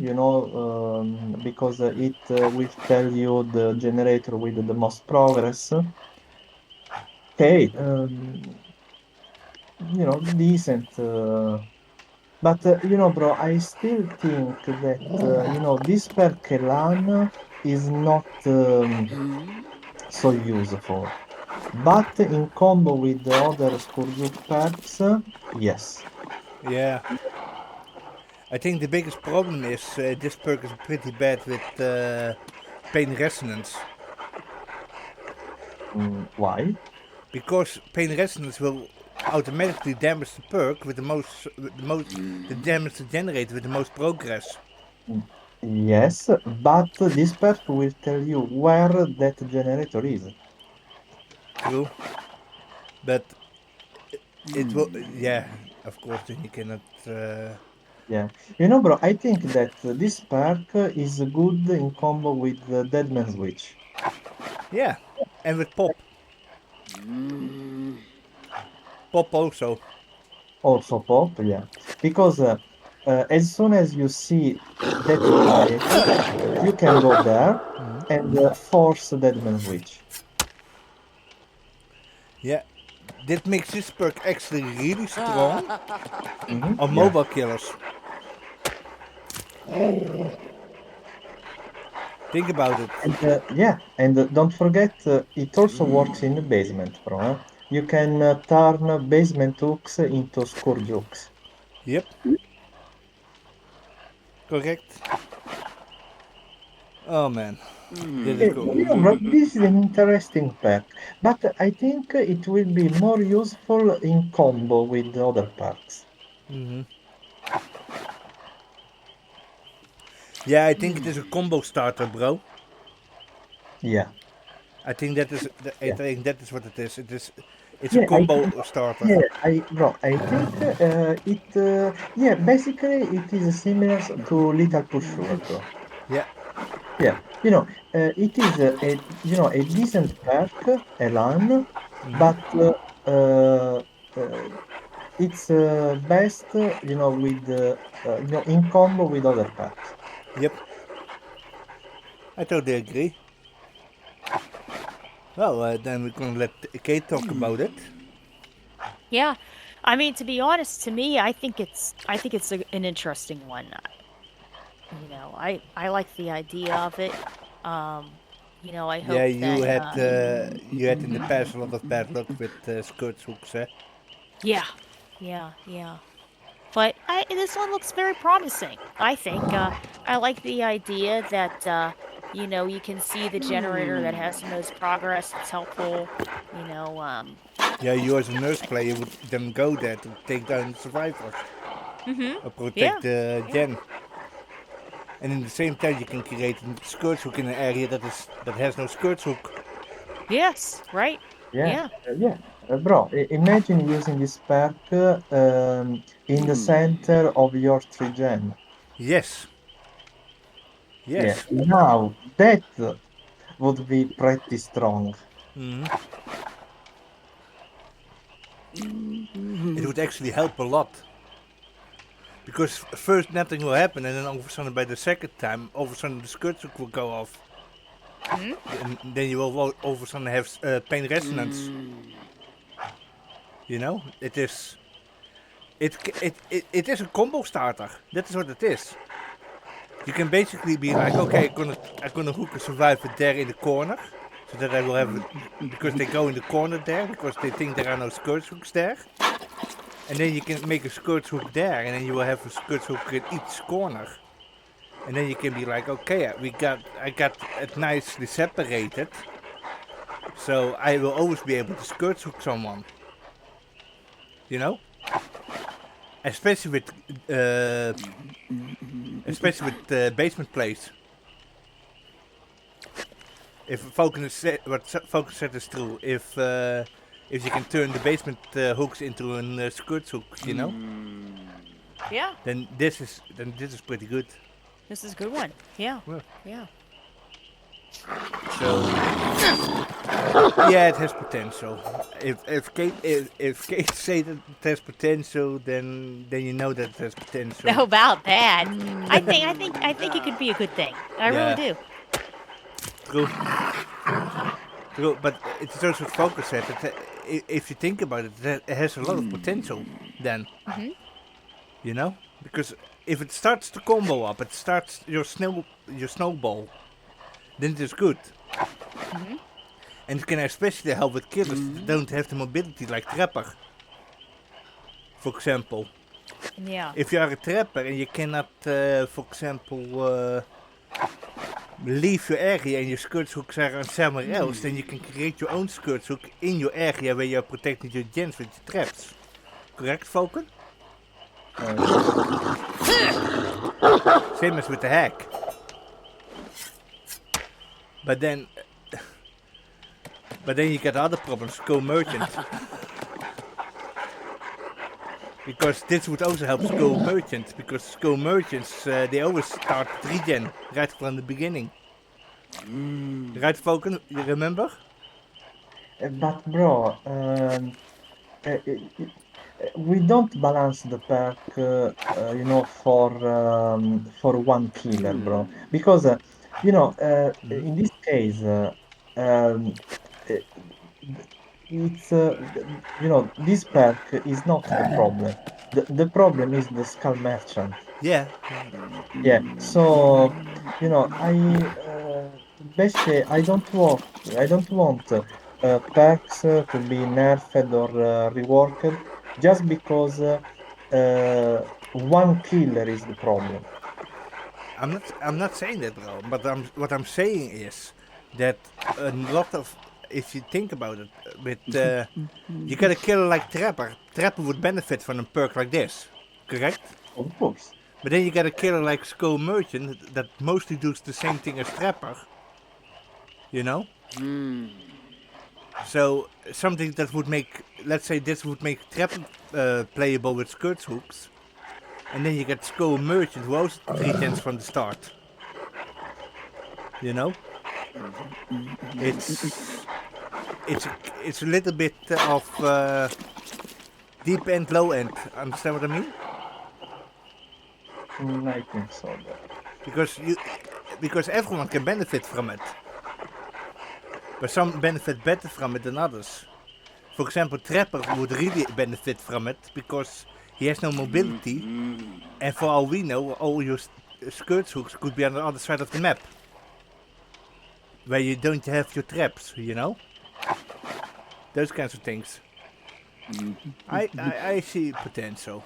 Speaker 4: because it will tell you the generator with the most progress. Okay, decent. But bro, I still think that this Perkelan is not so useful. But in combo with the other Scourgehook perks, yes.
Speaker 1: Yeah. I think the biggest problem is this perk is pretty bad with pain resonance.
Speaker 4: Why?
Speaker 1: Because pain resonance will automatically damage the perk with the damage the generator with the most progress.
Speaker 4: Yes, but this perk will tell you where that generator is.
Speaker 1: True. But it will, yeah, of course, then you cannot.
Speaker 4: Yeah. Bro, I think that this perk is good in combo with the Deadman's Witch.
Speaker 1: Yeah, and with pop. Pop also.
Speaker 4: Also pop, yeah. Because as soon as you see that target, you can go there and force Deadman's Witch.
Speaker 1: Yeah, that makes this perk actually really strong on
Speaker 4: Yeah.
Speaker 1: mobile killers. Think about it.
Speaker 4: And yeah, and don't forget, it also works in the basement, bro. You can turn basement hooks into scourge hooks.
Speaker 1: Yep, correct. Oh man, this is cool.
Speaker 4: Bro, this is an interesting perk, but I think it will be more useful in combo with the other perks.
Speaker 1: Yeah, I think it is a combo starter, bro.
Speaker 4: Yeah,
Speaker 1: I think I
Speaker 4: yeah,
Speaker 1: think that is what it is. It's a
Speaker 4: yeah.
Speaker 1: combo starter.
Speaker 4: Yeah, bro, I think yeah, basically it is similar to Little Pusher, bro.
Speaker 1: Yeah,
Speaker 4: Yeah, it is a decent perk, Elan, but uh, it's best, with in combo with other perks.
Speaker 1: yep. I totally agree. Well, then we're gonna let Kate talk about it.
Speaker 3: Yeah. I mean, to be honest, to me, I think it's an interesting one. I like the idea of it. I hope
Speaker 1: Yeah,
Speaker 3: that
Speaker 1: you had in the past a lot of bad luck with skirt hooks, eh?
Speaker 3: yeah, yeah. But this one looks very promising. I think I like the idea that you can see the generator that has the most progress. It's helpful. You know, um,
Speaker 1: Yeah, you as a nurse player would then go there to take down the survivors
Speaker 3: mhm.
Speaker 1: or
Speaker 3: Yeah,
Speaker 1: protect the
Speaker 3: yeah.
Speaker 1: gen. And in the same time, you can create a skirt hook in an area that has no skirt hook.
Speaker 3: Yes, right.
Speaker 4: Yeah,
Speaker 3: Yeah.
Speaker 4: yeah. Bro, imagine using this perk in the center of your tree gen.
Speaker 1: Yes,
Speaker 4: Yeah,
Speaker 1: yes.
Speaker 4: now that would be pretty strong.
Speaker 1: It would actually help a lot. Because first nothing will happen, and then all of a sudden, by the second time, all of a sudden the skirt hook will go off. And then you will all of a sudden have pain resonance. You know, it is a combo starter. That is what it is. You can basically be like, okay, I'm gonna hook a survivor there in the corner, so that I will have because they go in the corner there because they think there are no scourge hooks there, and then you can make a scourge hook there, and then you will have a scourge hook in each corner, and then you can be like, okay, I got it nicely separated, so I will always be able to scourge hook someone, you know, especially with basement plays. If Falcon what Falcon said is true, if you can turn the basement hooks into a scourge hook, you know,
Speaker 3: Yeah,
Speaker 1: then this is pretty good.
Speaker 3: this is a good one. Yeah,
Speaker 1: Well,
Speaker 3: yeah.
Speaker 1: so yeah, it has potential. If Kate say that it has potential, then you know that it has potential.
Speaker 3: How about that? I think it could be a good thing. I
Speaker 1: Yeah.
Speaker 3: really do.
Speaker 1: True. True, but it's also what Focus said. If you think about it, it has a lot of potential. Then, you know, because if it starts to combo up, it starts your snowball. Then it is good. And it can especially help with killers that don't have the mobility like Trapper. For example,
Speaker 3: Yeah.
Speaker 1: if you are a Trapper and you cannot, for example, leave your area and your scourge hooks are on somewhere else, then you can create your own scourge hook in your area where you're protecting your gens with your traps. Correct, Falcon? Same as with the hack. But then you get other problems, Co-merchant. Because this would also help Co-merchants, because Co-merchants, they always start regen right from the beginning. Right, Falcon? You remember?
Speaker 4: But bro, we don't balance the perk, for one killer, bro. Because in this case, um, uh, it's this perk is not the problem. The problem is the skull merchant.
Speaker 1: Yeah.
Speaker 4: Yeah. So basically I don't want perks to be nerfed or reworked just because one killer is the problem.
Speaker 1: I'm not saying that, bro. But what I'm saying is that a lot of, if you think about it, with you got a killer like Trapper. Trapper would benefit from a perk like this, correct?
Speaker 4: Of course.
Speaker 1: But then you got a killer like Skull Merchant that mostly does the same thing as Trapper. You know? So something that would make, let's say this would make Trapper playable with scourge hooks. And then you get Skull Merchant who also regens from the start. You know? It's a little bit of deep end, low end. Understand what I mean?
Speaker 4: I think so.
Speaker 1: Because everyone can benefit from it. But some benefit better from it than others. For example, Trapper would really benefit from it because he has no mobility. And for all we know, all your scourge hooks could be on the other side of the map. Where you don't have your traps, you know? Those kinds of things. I see potential.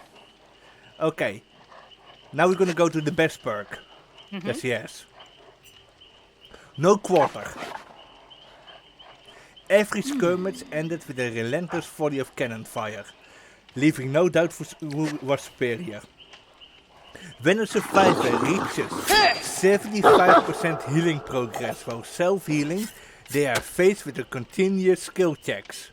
Speaker 1: Okay. Now we're gonna go to the best perk. Yes, yes. No quarter. Every skirmish ended with a relentless volley of cannon fire, leaving no doubt who was superior. When a survivor reaches 75% healing progress while self-healing, they are faced with a continuous skill checks.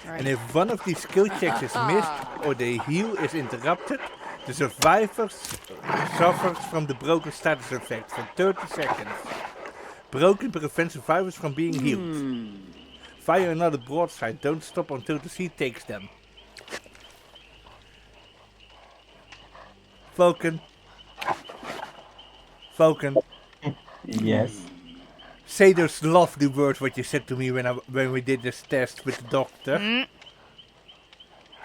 Speaker 1: And if one of these skill checks is missed or the heal is interrupted, the survivor suffers from the broken status effect for 30 seconds. Broken prevents survivors from being healed. Fire another broadside, don't stop until the sea takes them. Falcon.
Speaker 4: Yes.
Speaker 1: Say those lovely words what you said to me when we did this test with the doctor.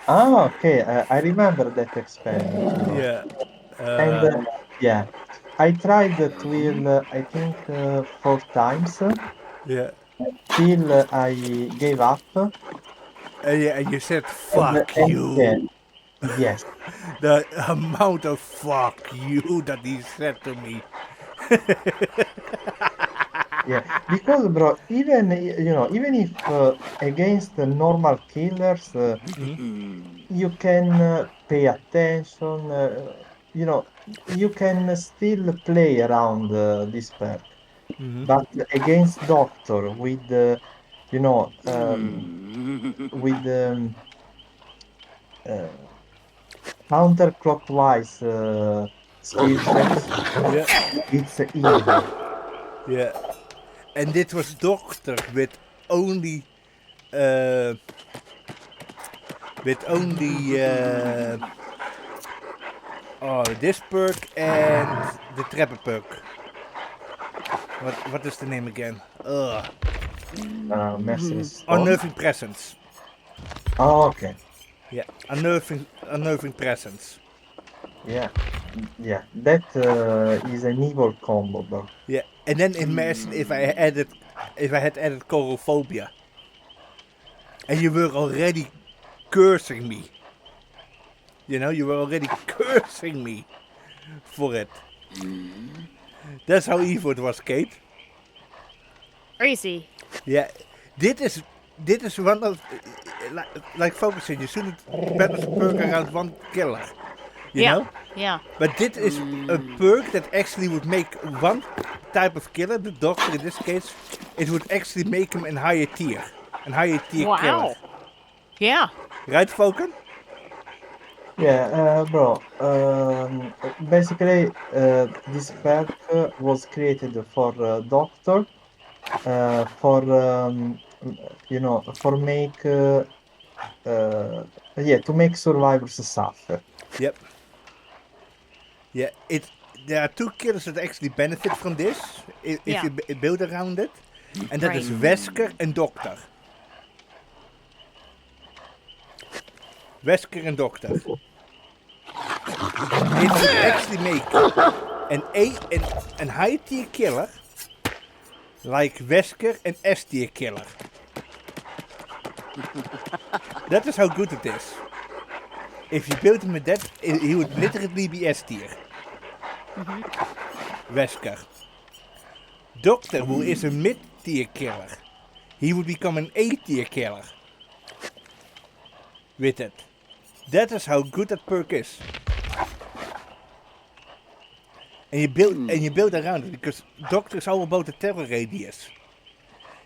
Speaker 4: Ah, okay. I remember that experiment.
Speaker 1: Yeah.
Speaker 4: And yeah, I tried to heal, I think, 4 times
Speaker 1: Yeah.
Speaker 4: till I gave up.
Speaker 1: And you said,
Speaker 4: And,
Speaker 1: fuck
Speaker 4: yeah,
Speaker 1: you.
Speaker 4: yes,
Speaker 1: The amount of fuck you that he said to me.
Speaker 4: yeah. Because, bro, even even if against the normal killers, you can pay attention. You can still play around this perk. But against Doctor with you know with uh, counterclockwise skill checks,
Speaker 1: Yeah.
Speaker 4: it's evil.
Speaker 1: Yeah. And dit was Doctor only uh, with only this perk and the trapper perk. What is the name again?
Speaker 4: Merciless Storm.
Speaker 1: Unnerving presence.
Speaker 4: Oh, okay.
Speaker 1: Yeah, unnerving presence.
Speaker 4: Yeah. That is an evil combo, bro.
Speaker 1: Yeah, and then imagine if I had added chorophobia, and you were already cursing me. You were already cursing me for it. That's how evil it was, Kate.
Speaker 3: Crazy.
Speaker 1: Yeah, dit is one of like focusing. You shouldn't balance a perk around one killer. You know?
Speaker 3: Yeah.
Speaker 1: But this is a perk that actually would make one type of killer, the doctor in this case, it would actually make him a higher tier
Speaker 3: Wow.
Speaker 1: killer.
Speaker 3: Yeah.
Speaker 1: Right, Falcon?
Speaker 4: Yeah, bro. Basically, this perk was created for Doctor, for make to make survivors suffer.
Speaker 1: Yep. Yeah, there are two killers that actually benefit from this if
Speaker 3: Yeah.
Speaker 1: you build around it, and that is
Speaker 3: Right.
Speaker 1: Wesker and Doctor. Wesker and Doctor. It would actually make an high tier killer like Wesker and S tier killer. That is how good it is. If you build him with that, he would literally be S tier. Wesker. Doctor, who is a mid tier killer, he would become an A tier killer. With it. That is how good that perk is. And you build around it, because Doctor is all about the terror radius.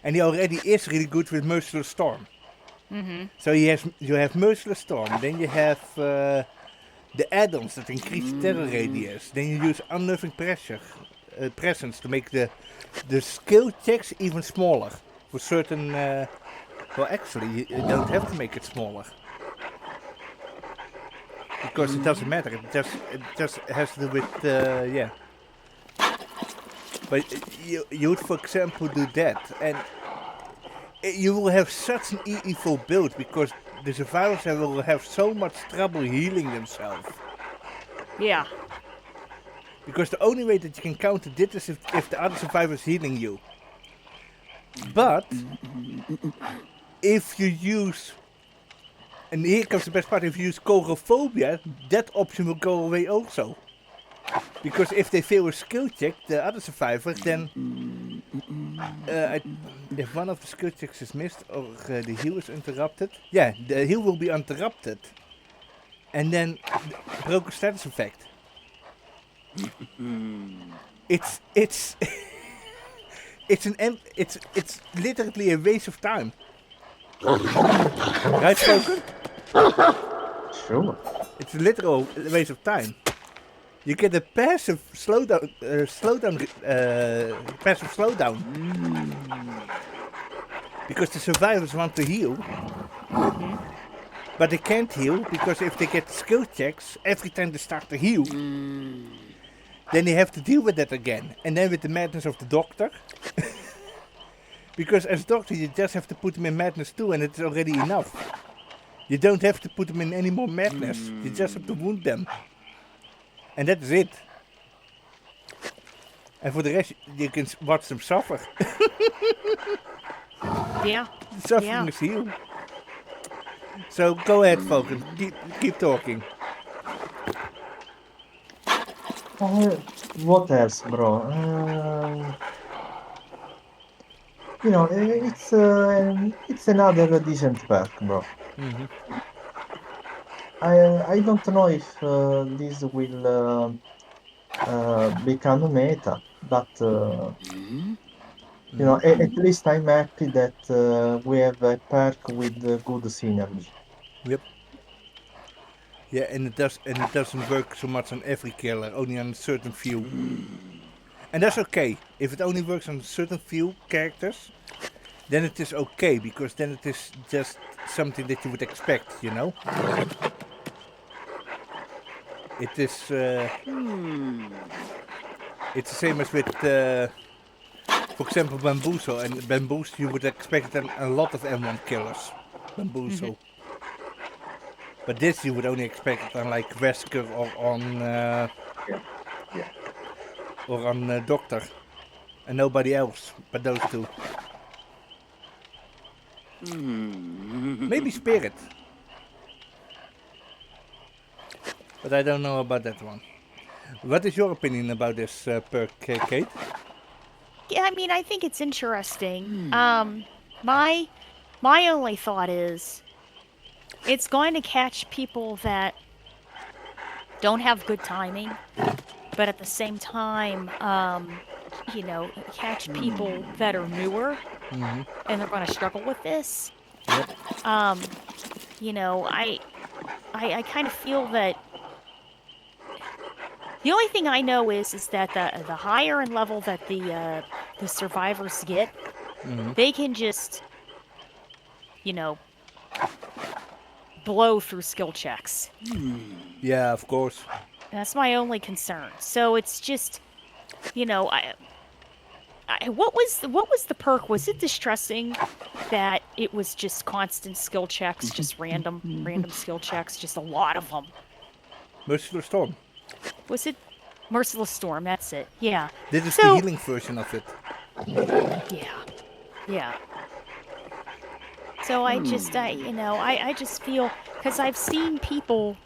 Speaker 1: And he already is really good with Merciless Storm. So you have Merciless Storm, then you have the add-ons that increase terror radius. Then you use Unnerving Presence to make the skill checks even smaller. For certain, well actually you don't have to make it smaller. Because it doesn't matter, it just has to do with, yeah. But you would, for example, do that, and you will have such an evil build, because the survivors will have so much trouble healing themselves.
Speaker 3: Yeah.
Speaker 1: Because the only way that you can counter this is if the other survivor is healing you. But, if you use, and here comes the best part, if you use chorophobia, that option will go away also. Because if they fail a skill check, the other survivor, then if one of the skill checks is missed or the heal is interrupted, yeah, the heal will be interrupted. And then broken status effect. It's it's literally a waste of time. Right, Falcon?
Speaker 4: Sure.
Speaker 1: It's a literal waste of time. You get a passive slowdown, passive slowdown. Because the survivors want to heal. But they can't heal, because if they get skill checks, every time they start to heal, then they have to deal with that again. And then with the madness of the doctor. Because as doctor, you just have to put them in madness too, and it's already enough. You don't have to put them in any more madness. You just have to wound them. And that is it. And for the rest, you can watch them suffer.
Speaker 3: Yeah.
Speaker 1: Suffering
Speaker 3: Yeah.
Speaker 1: is healed. So go ahead, Falcon. Keep talking.
Speaker 4: What else, bro? It's another decent perk, bro.
Speaker 1: Mm-hmm.
Speaker 4: I don't know if this will become a meta, but at least I'm happy that we have a perk with good synergy.
Speaker 1: Yep. Yeah, and it doesn't work so much on every killer, only on a certain few. And that's okay. If it only works on a certain few characters, then it is okay, because then it is just something that you would expect, you know? It is it's the same as with for example, Bamboozle. And Bamboozle, you would expect a lot of M1 killers. Bamboozle. But this you would only expect it on like Wesker or on
Speaker 4: Yeah.
Speaker 1: or on Doctor, and nobody else but those two. Maybe Spirit, but I don't know about that one. What is your opinion about this perk, Kate?
Speaker 3: Yeah, I mean, I think it's interesting. My only thought is it's going to catch people that don't have good timing, but at the same time, catch people that are newer and they're going to struggle with this.
Speaker 1: Yep.
Speaker 3: I kind of feel that the only thing I know is that the higher in level that the survivors get, they can just, blow through skill checks.
Speaker 1: Yeah, of course.
Speaker 3: That's my only concern. So it's just, what was the perk? Was it distressing that it was just constant skill checks, just random skill checks, just a lot of them?
Speaker 1: Merciless Storm.
Speaker 3: Was it Merciless Storm? That's it. Yeah.
Speaker 1: This is the healing version of it.
Speaker 3: Yeah. So I just feel, because I've seen people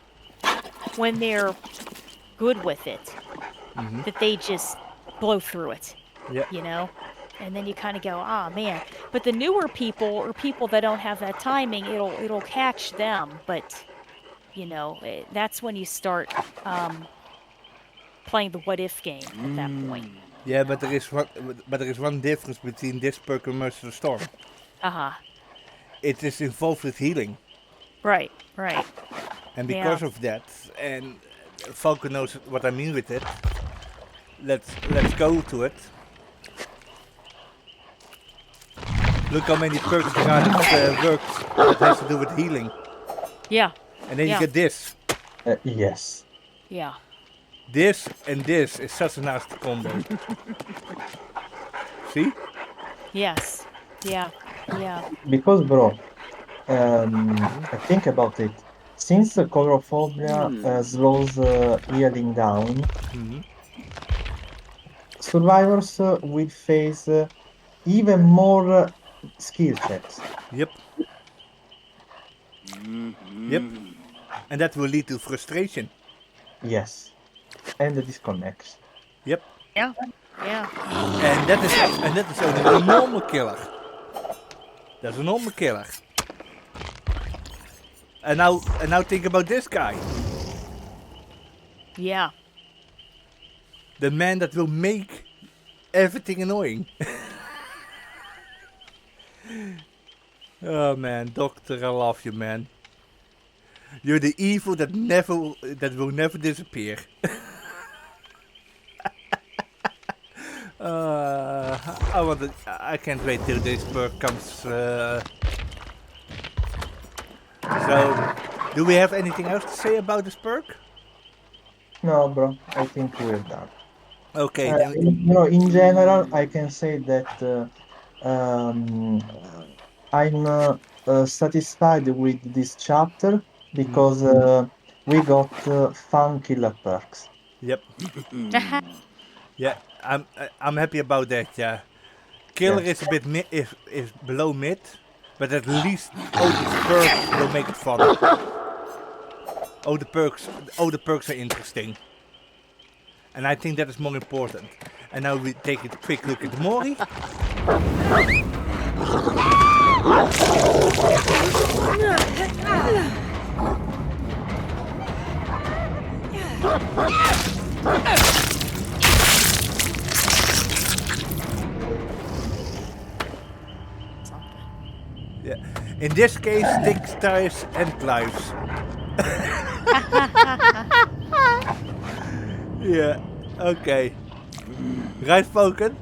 Speaker 3: when they're good with it, that they just blow through it.
Speaker 1: Yeah.
Speaker 3: And then you kind of go, man. But the newer people, or people that don't have that timing, it'll catch them. But that's when you start playing the what if game at that point.
Speaker 1: Yeah, but there is one difference between this perk and Merciless Storm. It is involved with healing.
Speaker 3: Right.
Speaker 1: And because of that, and Falcon knows what I mean with it. Let's go to it. Look how many perks there are that works that has to do with healing.
Speaker 3: Yeah.
Speaker 1: And then you get this.
Speaker 4: Yes.
Speaker 3: Yeah.
Speaker 1: This and this is such a nasty combo. See?
Speaker 3: Yes. Yeah.
Speaker 4: Because, bro, I think about it. Since the Chorophobia slows healing down, survivors will face even more skill checks.
Speaker 1: Yep. Yep. And that will lead to frustration.
Speaker 4: Yes. And the disconnects.
Speaker 1: Yep.
Speaker 3: Yeah.
Speaker 1: And that is only a normal killer. That's a normal killer. And now think about this guy.
Speaker 3: Yeah.
Speaker 1: The man that will make everything annoying. Oh man, Doctor, I love you, man. You're the evil that will never disappear. I can't wait till this perk comes. So, do we have anything else to say about this perk?
Speaker 4: No, bro, I think we're done.
Speaker 1: Okay.
Speaker 4: In general, I can say that I'm satisfied with this chapter because we got fun killer perks.
Speaker 1: Yep. Yeah, I'm happy about that. Yeah, killer
Speaker 4: Yeah.
Speaker 1: is a bit is below mid, but at least these perks will make it fun. The perks are interesting, and I think that is more important. And now we take a quick look at the Mori. Yeah. In this case, sticks, ties, and lives. Yeah. Okay. Right, Falcon?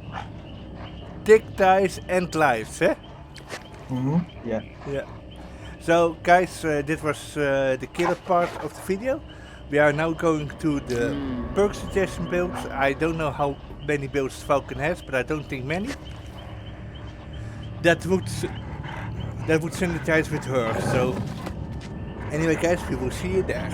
Speaker 1: Tick, ties, and lives, eh?
Speaker 4: Yeah.
Speaker 1: Yeah. So, guys, this was the killer part of the video. We are now going to the perk suggestion builds. I don't know how many builds Falcon has, but I don't think many. That would synergize with her. So, anyway, guys, we will see you there.